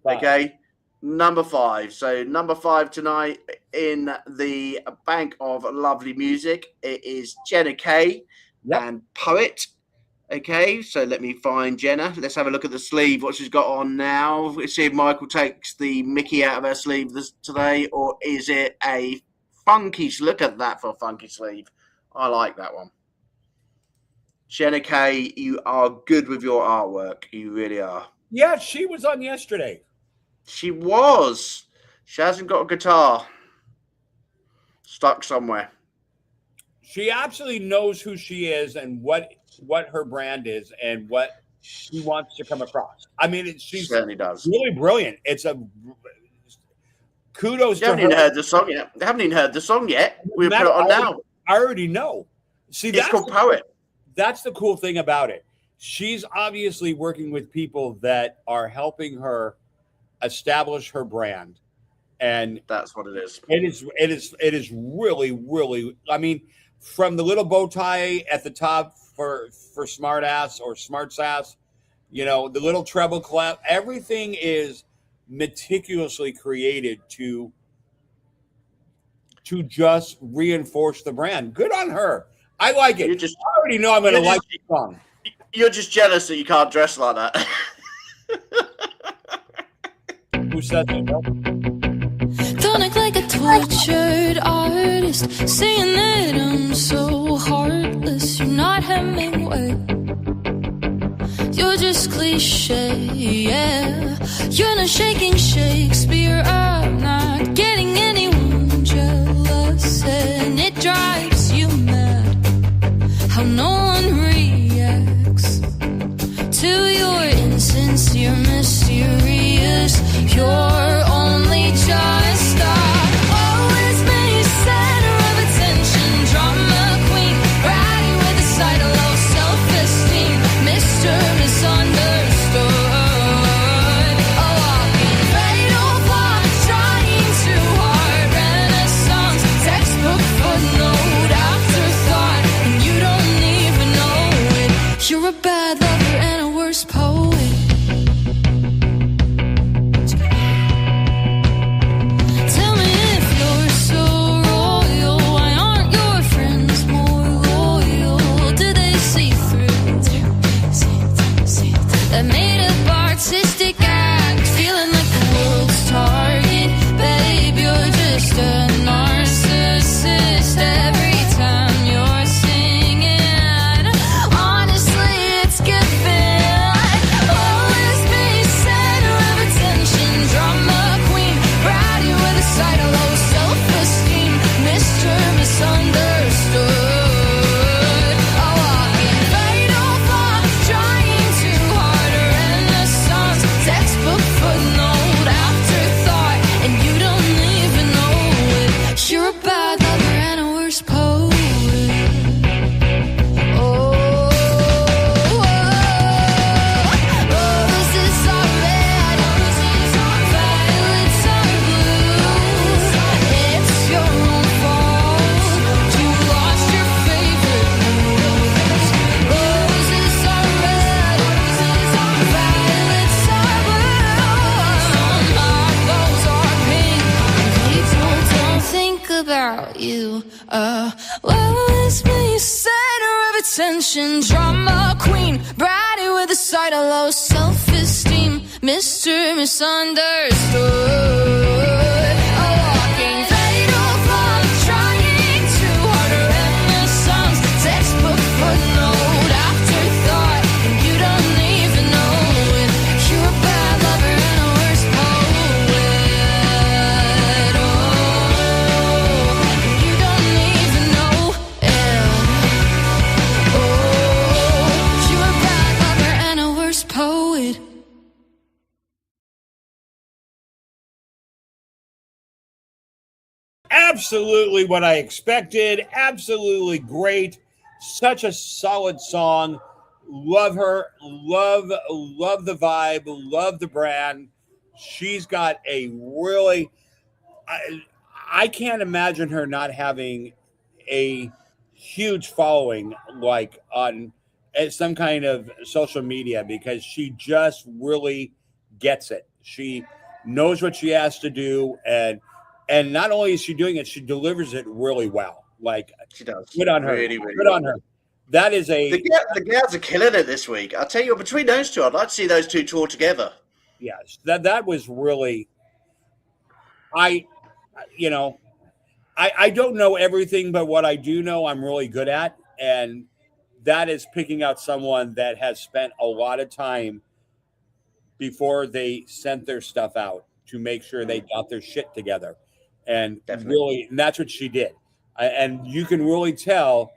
Okay? Number 5. So number 5 tonight in the bank of lovely music. It is Jenna Kay and Poet. Okay, so let me find Jenna. Let's have a look at the sleeve, what she's got on now. Let's see if Michael takes the Mickey out of her sleeve today, or is it a funky... Look at that for a funky sleeve. I like that one. Jenna Kay, you are good with your artwork. You really are. Yeah, she was on yesterday. She was. She hasn't got a guitar. Stuck somewhere. She absolutely knows who she is and what her brand is and what she wants to come across. I mean, she certainly does. Really brilliant. It's a kudos to her. Haven't even heard the song yet. They haven't even heard the song yet. We'll put it on now. I already know. See, it's called Poet. That's the cool thing about it. She's obviously working with people that are helping her establish her brand. And that's what it is. It is really, really, I mean, from the little bow tie at the top for smart ass or smart sass, you know, the little treble clef, everything is meticulously created to just reinforce the brand. Good on her. I like it. I already know I'm going to like the song. You're just jealous that you can't dress like that. Who said that? Don't act like a tortured artist, saying that I'm so heartless. You're not Hemingway. You're just cliche, yeah. You're not shaking Shakespeare. I'm not getting anyone jealous, and it drives you mad how no one reacts to your insincere, mysterious, pure, only just always been center of attention, drama queen, riding with a side of low self-esteem, Mr. Misunderstood, a walking fatal flaw, trying to about you. Well, it's me, center of attention, drama queen, bratty with a side of low self-esteem, Mr. Misunderstood. A walking fatal flaw, trying too hard to renaissance, textbook footnote, afterthought, and you don't even know it. You're a bad lover and a worse poet. Oh, and you don't even know it. Oh, you're a bad lover and a worse poet. Absolutely what I expected. Absolutely great. Such a solid song. Love her. Love the vibe. Love the brand. She's got a really. I can't imagine her not having a huge following, like on some kind of social media, because she just really gets it. She knows what she has to do, and not only is she doing it, she delivers it really well. Like, She does. good on her. Really, really Good on her. That is a The girls are killing it this week. I'll tell you what, between those two, I'd like to see those two tour together. yes. That was really. I don't know everything, but what I do know, I'm really good at, and that is picking out someone that has spent a lot of time before they sent their stuff out to make sure they got their shit together. And Definitely. really, and that's what she did. And you can really tell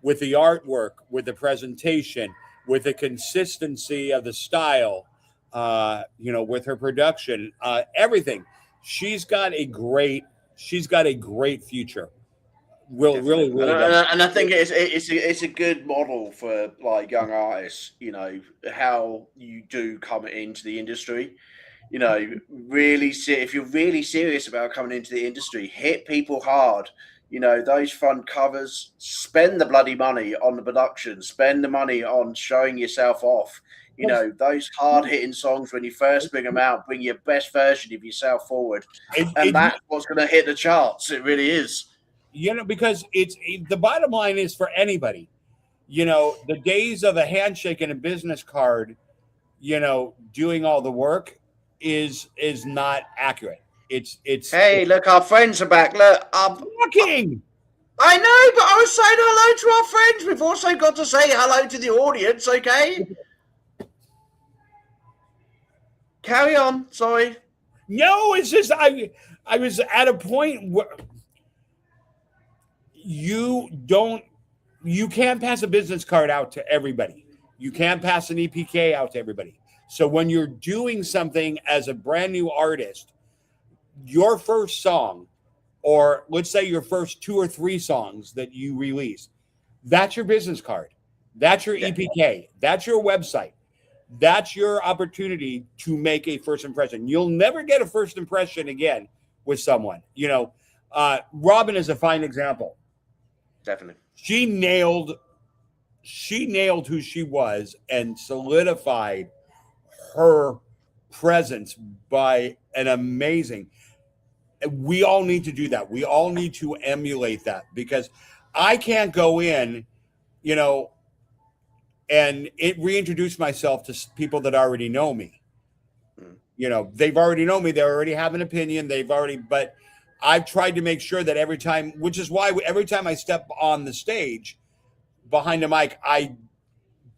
with the artwork, with the presentation, with the consistency of the style, with her production, everything. She's got a great future. Really does. And I think it's a good model for like young artists. You know how you do come into the industry. You know, if you're really serious about coming into the industry, hit people hard. You know, those fun covers, spend the bloody money on the production, spend the money on showing yourself off. You know, those hard hitting songs when you first bring them out, bring your best version of yourself forward. And that's what's going to hit the charts. It really is. Because the bottom line is for anybody, the days of a handshake and a business card, doing all the work is not accurate. It's Hey, look, our friends are back. Look, walking. I know, but I was saying hello to our friends. We've also got to say hello to the audience, okay? Carry on. Sorry. No, it's just I was at a point where you can't pass a business card out to everybody. You can't pass an EPK out to everybody. So when you're doing something as a brand new artist, your first song, or let's say your first 2 or 3 songs that you release, that's your business card. That's your EPK. That's your website. That's your opportunity to make a first impression. You'll never get a first impression again with someone. Robin is a fine example. Definitely. She nailed who she was and solidified her presence by an amazing. We all need to do that. We all need to emulate that, because I can't go in, and reintroduce myself to people that already know me. They've already known me. They already have an opinion. But I've tried to make sure that every time, which is why every time I step on the stage behind a mic, I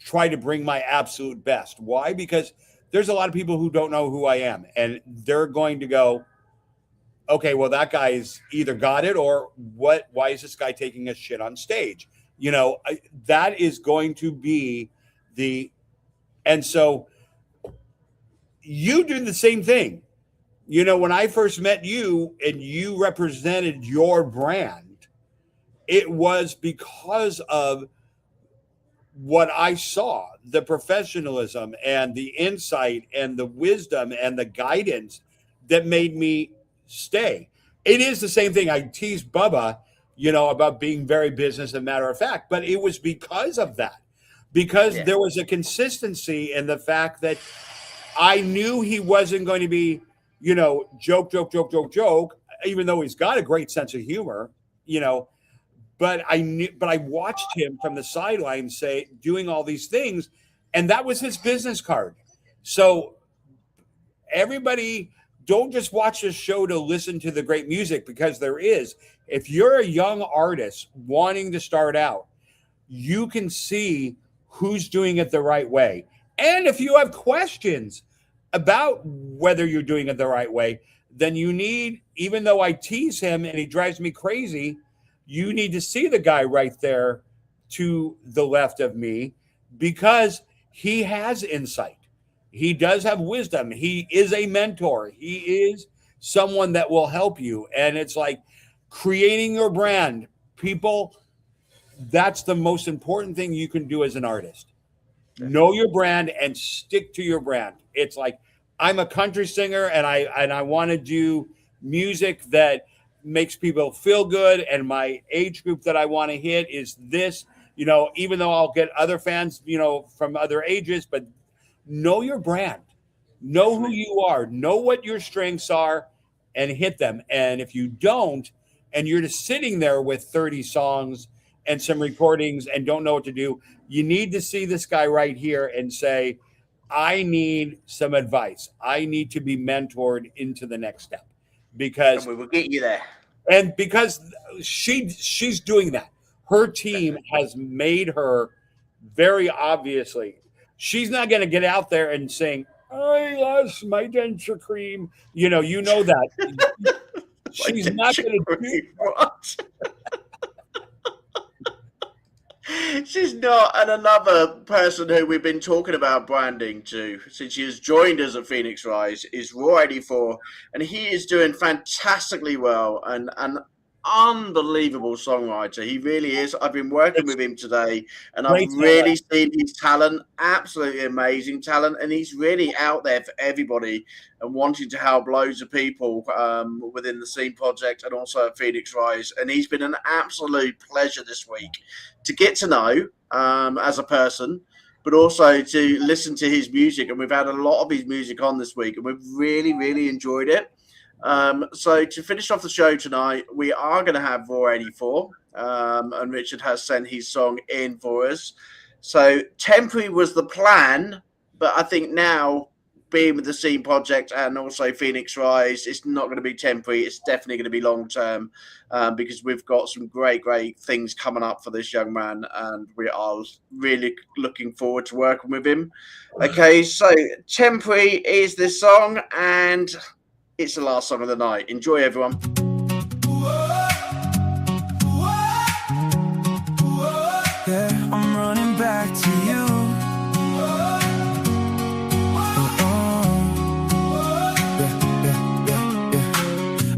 try to bring my absolute best. Why? Because there's a lot of people who don't know who I am, and they're going to go, okay, well, that guy's either got it, or what? Why is this guy taking a shit on stage? That is going to be and so you do the same thing. When I first met you and you represented your brand, it was because of what I saw, the professionalism and the insight and the wisdom and the guidance that made me stay. It is the same thing. I teased Bubba, about being very business and matter of fact, but it was because of that, because there was a consistency in the fact that I knew he wasn't going to be, joke. even though he's got a great sense of humor, but I watched him from the sidelines doing all these things, and that was his business card. So everybody, don't just watch this show to listen to the great music, because there is. If you're a young artist wanting to start out, you can see who's doing it the right way. And if you have questions about whether you're doing it the right way, then you need, even though I tease him and he drives me crazy, you need to see the guy right there to the left of me, because he has insight. He does have wisdom. He is a mentor. He is someone that will help you. And it's like creating your brand. People, that's the most important thing you can do as an artist. Know your brand and stick to your brand. It's like, I'm a country singer and I want to do music that makes people feel good. And my age group that I want to hit is this, even though I'll get other fans, from other ages, but know your brand, know who you are, know what your strengths are, and hit them. And if you don't, and you're just sitting there with 30 songs and some recordings and don't know what to do, you need to see this guy right here and say, I need some advice. I need to be mentored into the next step, because we will get you there. And because she's doing that. Her team has made her very obviously. She's not going to get out there and saying, I lost my denture cream. You know that. She's not going to do what? She's not. And another person who we've been talking about branding to since she has joined us at Phoenix Rise is Raw 84, and he is doing fantastically well and an unbelievable songwriter. He really is. I've been working with him today, and I've really seen his talent, absolutely amazing talent, and he's really out there for everybody and wanting to help loads of people within the Scene Project and also at Phoenix Rise. And he's been an absolute pleasure this week to get to know as a person, but also to listen to his music. And we've had a lot of his music on this week, and we've really, really enjoyed it. So to finish off the show tonight, we are going to have Raw 84, and Richard has sent his song in for us. So temporary was the plan, but I think now, being with the Scene Project and also Phoenix Rise, it's not going to be temporary. It's definitely going to be long term, because we've got some great things coming up for this young man, and we are really looking forward to working with him. Okay, so temporary is this song, and it's the last song of the night. Enjoy, everyone. Yeah, I'm running back to you.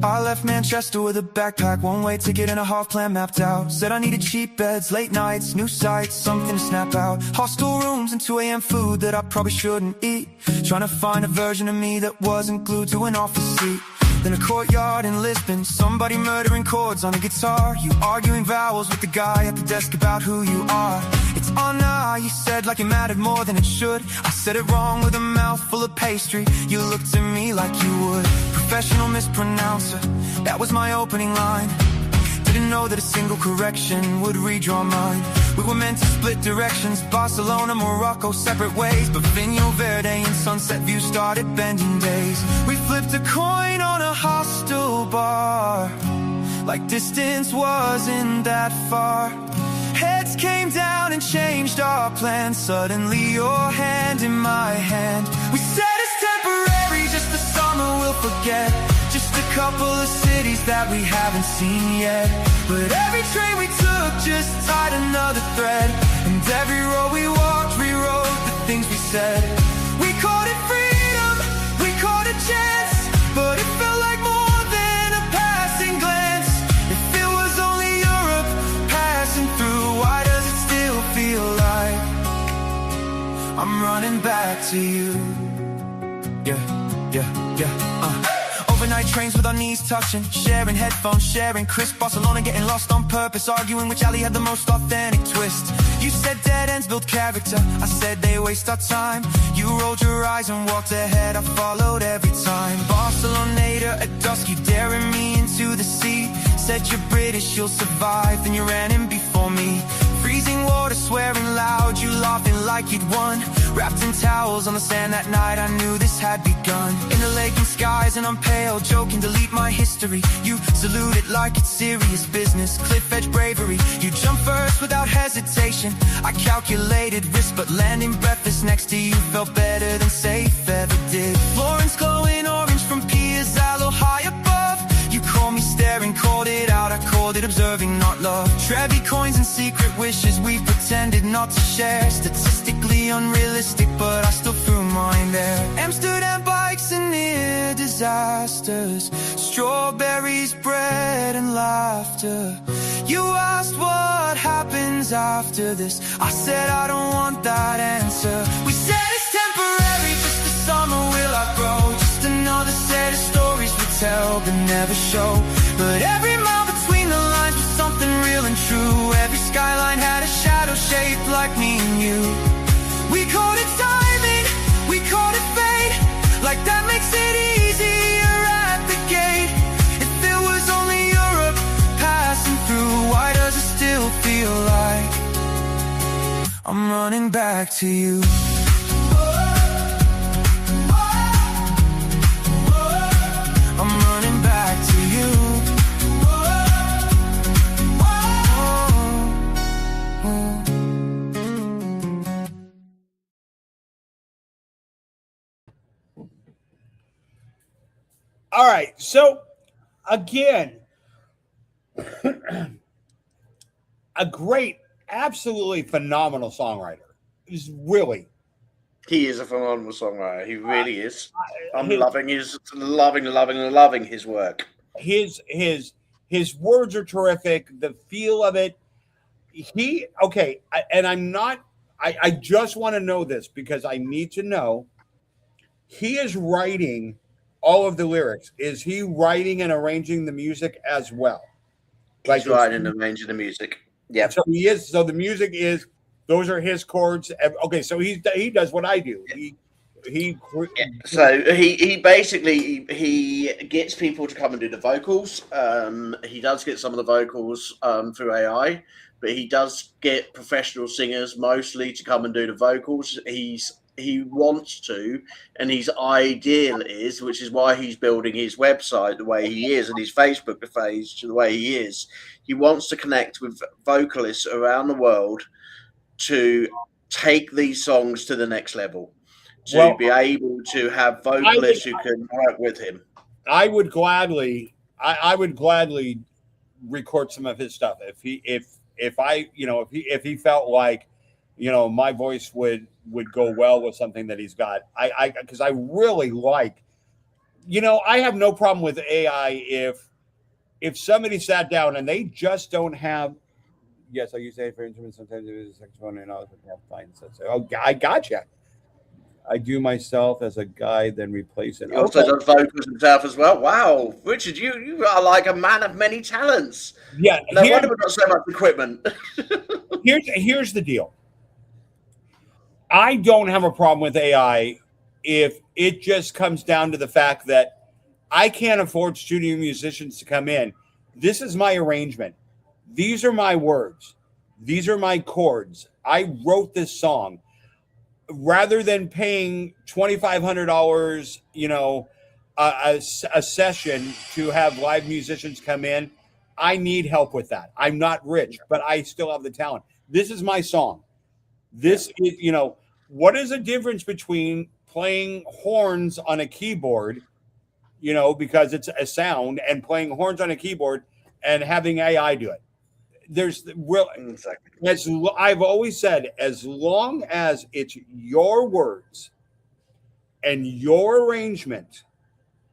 I left Manchester with a backpack, one way ticket and a half plan mapped out. Said I needed cheap beds, late nights, new sights, something to snap out. Hostel rooms and 2 a.m. food that I probably shouldn't eat. Trying to find a version of me that wasn't glued to an office seat. Then a courtyard in Lisbon, somebody murdering chords on a guitar. You arguing vowels with the guy at the desk about who you are. It's Anna, you said, like it mattered more than it should. I said it wrong with a mouth full of pastry. You looked at me like you would. Professional mispronouncer, that was my opening line. Didn't know that a single correction would read your mind. We were meant to split directions, Barcelona, Morocco, separate ways. But Vinho Verde and Sunset View started bending days. We flipped a coin on a hostel bar, like distance wasn't that far. Heads came down and changed our plans. Suddenly your hand in my hand. We said it's temporary, just the summer we'll forget. Just a couple of cities that we haven't seen yet. But every train we took just tied another thread. And every road we walked rewrote the things we said. We called it freedom, we called it chance, but it felt like more than a passing glance. If it was only Europe passing through, why does it still feel like I'm running back to you? Yeah. Overnight trains with our knees knees touching, sharing headphones, sharing crisp. Barcelona getting lost on purpose, arguing which alley had the most authentic twist. You said dead ends build character, I said they waste our time. You rolled your eyes and walked ahead, I followed every time. Barcelonator at dusk, you daring me into the sea. Said you're British, you'll survive, then you ran in before me. Freezing water, swearing loud, you laughing like you'd won. Wrapped in towels on the sand that night, I knew this had begun. In the lake and skies and I'm pale, joking, delete my history. You salute it like it's serious business, cliff edge bravery. You jump first without hesitation, I calculated risk, but landing breathless next to you felt better than safe ever did. Florence glowing orange from Piazzalo high above. You called me staring, called it out, I called it observing, not love. Trevi coins and secret wishes we pretended not to share. Statistically unrealistic, but I still threw mine there. Amsterdam bikes and near disasters, strawberries, bread and laughter. You asked what happens after this, I said I don't want that answer. We said it's temporary, just a summer will outgrow. Just another set of stories we tell but never show. But every mile between the lines was something real and true. Every skyline had a shadow shaped like me and you. We called it timing, we called it fate. Like that makes it easier at the gate. If it was only Europe passing through, why does it still feel like I'm running back to you? I'm running back to you. All right, so again, a great, absolutely phenomenal songwriter. He's really. He is a phenomenal songwriter. He really is. I'm loving his work. His words are terrific. The feel of it. I just want to know this because I need to know. He is writing all of the lyrics. Is he writing and arranging the music as well? He's writing and arranging the music. Yeah. So he is. So the music is. Those are his chords. Okay, so he does what I do. So he basically he gets people to come and do the vocals. He does get some of the vocals through AI, but he does get professional singers mostly to come and do the vocals. He wants to, and his ideal is, which is why he's building his website the way he is and his Facebook page the way he is. He wants to connect with vocalists around the world to take these songs to the next level, to be able to have vocalists who can work with him. I would gladly record some of his stuff if he felt like, my voice would go well with something that he's got. Because I really like, I have no problem with AI if somebody sat down and they just don't have. Yes, I use AI for instruments. Sometimes it is a saxophone and all. Fine. So, I gotcha. I do myself as a guide, then replace it. He also does vocals himself as well. Wow, Richard, you are like a man of many talents. Yeah. No wonder we've got so much equipment. Here's the deal. I don't have a problem with AI if it just comes down to the fact that I can't afford studio musicians to come in. This is my arrangement. These are my words. These are my chords. I wrote this song. Rather than paying $2,500, a session to have live musicians come in, I need help with that. I'm not rich, but I still have the talent. This is my song. This is, what is the difference between playing horns on a keyboard, because it's a sound, and playing horns on a keyboard and having AI do it? There's real. Exactly. I've always said, as long as it's your words and your arrangement,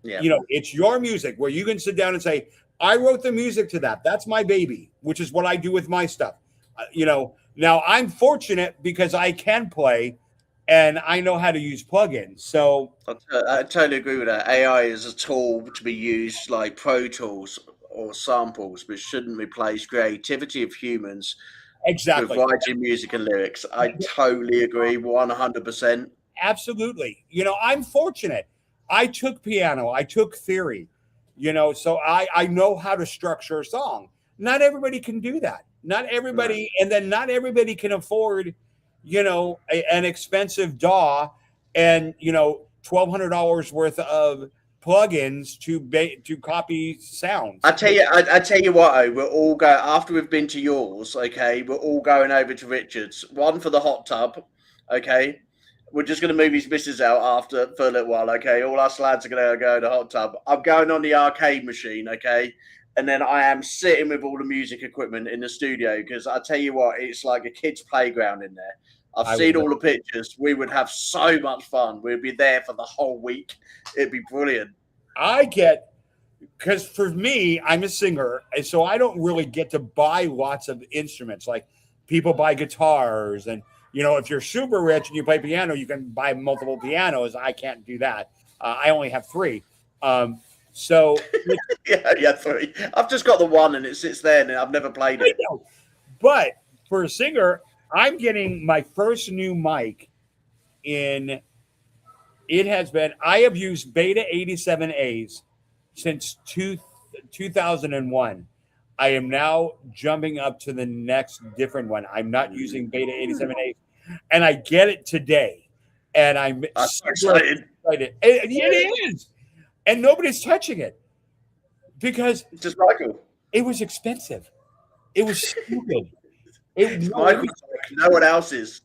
it's your music where you can sit down and say, I wrote the music to that. That's my baby, which is what I do with my stuff. Now I'm fortunate because I can play and I know how to use plugins. So I totally agree with that. AI is a tool to be used like Pro Tools or samples, but shouldn't replace creativity of humans with exactly, writing music and lyrics. I totally agree, 100%. absolutely. I'm fortunate. I took piano, I took theory, so I know how to structure a song. Not everybody can do that. Not No. everybody, and then not everybody can afford, an expensive DAW and $1,200 worth of plugins to copy sounds. I tell you what, we're all go after we've been to yours. Okay, we're all going over to Richard's. One for the hot tub. Okay, we're just going to move his missus out after for a little while. Okay, all us lads are going to go to the hot tub. I'm going on the arcade machine. Okay, and then I am sitting with all the music equipment in the studio because I tell you what, it's like a kid's playground in there. I've I seen would- all the pictures. We would have so much fun. We'd be there for the whole week. It'd be brilliant. I get because for me, I'm a singer, and so I don't really get to buy lots of instruments. Like people buy guitars, and if you're super rich and you play piano, you can buy multiple pianos. I can't do that. I only have three. So Yeah, three. I've just got the one, and it sits there, and I've never played I it. know. But for a singer, I'm getting my first new mic in. I have used Beta 87As since 2001. I am now jumping up to the next different one. I'm not using Beta 87As, and I get it today. And I'm I'm so super excited. excited. It is. And nobody's touching it because Just Michael. it was expensive. It was stupid. It's Michael's mic. No one else's.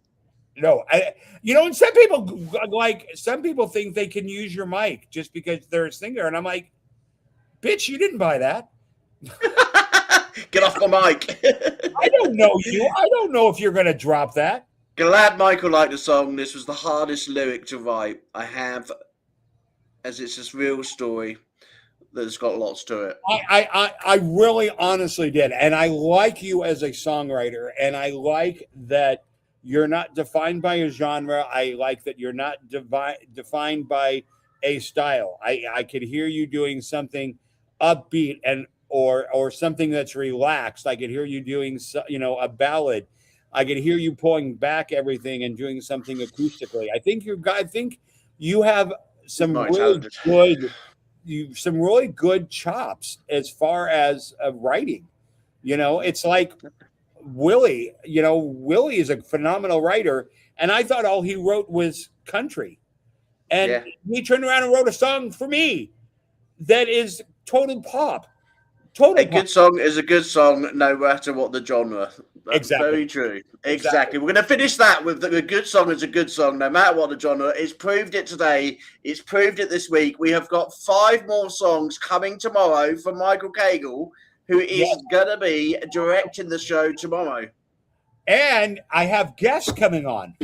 No, and some people think they can use your mic just because they're a singer, and I'm like, bitch, you didn't buy that. Get off my mic. I don't know you. I don't know if you're going to drop that. Glad Michael liked the song. This was the hardest lyric to write I have, as it's this real story that's got lots to it. I really honestly did, and I like you as a songwriter, and I like that you're not defined by a genre. I like that you're not defined by a style. I could hear you doing something upbeat or something that's relaxed. I could hear you doing a ballad. I could hear you pulling back everything and doing something acoustically. I think you have some Not really talented. some really good chops as far as writing. It's like Willie. Willie is a phenomenal writer, and I thought all he wrote was country, and Yeah. he turned around and wrote a song for me that is total pop. Total A good song is a good song, no matter what the genre. That's Exactly. very true. Exactly. We're going to finish that with a good song is a good song, no matter what the genre. It's proved it today. It's proved it this week. We have got 5 more songs coming tomorrow from Michael Cagle, who is going to be directing the show tomorrow. And I have guests coming on.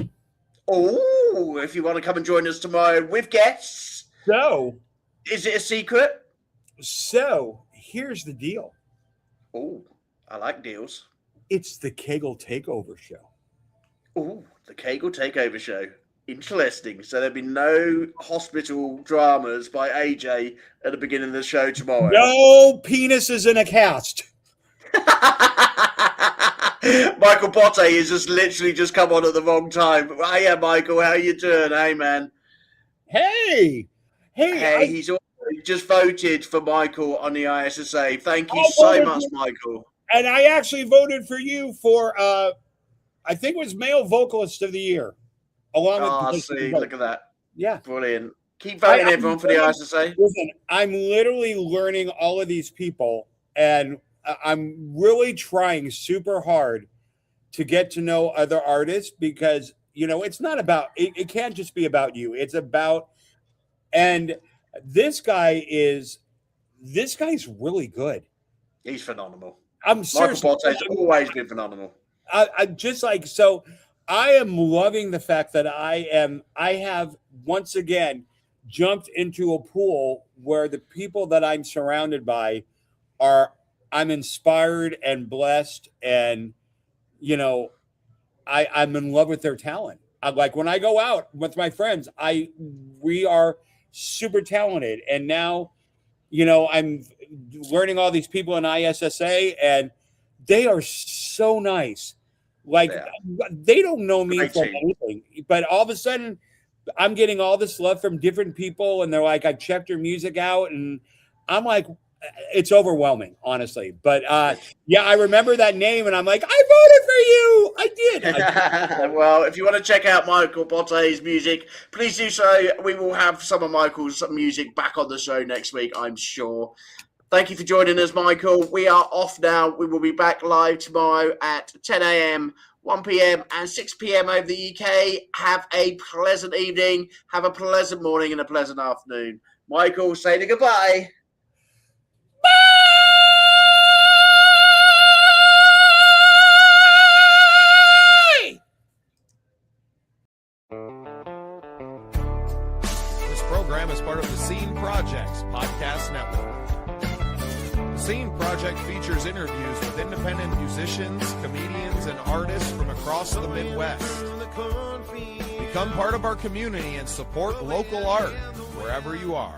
Oh, if you want to come and join us tomorrow with guests, So is it a secret? Here's the deal. Oh, I like deals. It's the Kegel Takeover Show. Oh, the Cagle Takeover Show. Interesting. So there'll be no hospital dramas by AJ at the beginning of the show tomorrow. No penises in a cast. Michael Botte is just literally just come on at the wrong time. Hiya, Michael. How you doing? Hey, man. Hey, He's just voted for Michael on the ISSA. Thank you I so voted much, for- Michael. and I actually voted for you for I think it was Male Vocalist of the Year. Along Oh, with see, look at that. Yeah. Brilliant. Keep voting, everyone, for the ISSA. Listen, I'm literally learning all of these people, and I'm really trying super hard to get to know other artists because it's not about it can't just be about you. It's about and this guy's really good. He's phenomenal. I'm Michael seriously. Botte's always been phenomenal. I just like so. I am loving the fact that I have once again jumped into a pool where the people that I'm surrounded by I'm inspired and blessed, and I'm in love with their talent. Like when I go out with my friends, we are super talented. And now, you know, I'm learning all these people in ISSA, and they are so nice. Like they don't know me from anything, but all of a sudden I'm getting all this love from different people, and they're like, I've checked your music out, and I'm like, it's overwhelming, honestly. But yeah, I remember that name, and I'm like, I voted for you. I did. Well, if you want to check out Michael Potte's music, please do so. We will have some of Michael's music back on the show next week, I'm sure. Thank you for joining us, Michael. We are off now. We will be back live tomorrow at 10 a.m., 1 p.m. and 6 p.m. over the UK. Have a pleasant evening. Have a pleasant morning and a pleasant afternoon. Michael, say the goodbye. This program is part of the Scene Projects Podcast Network. The Scene Project features interviews with independent musicians, comedians, and artists from across the Midwest. Become part of our community and support local art wherever you are.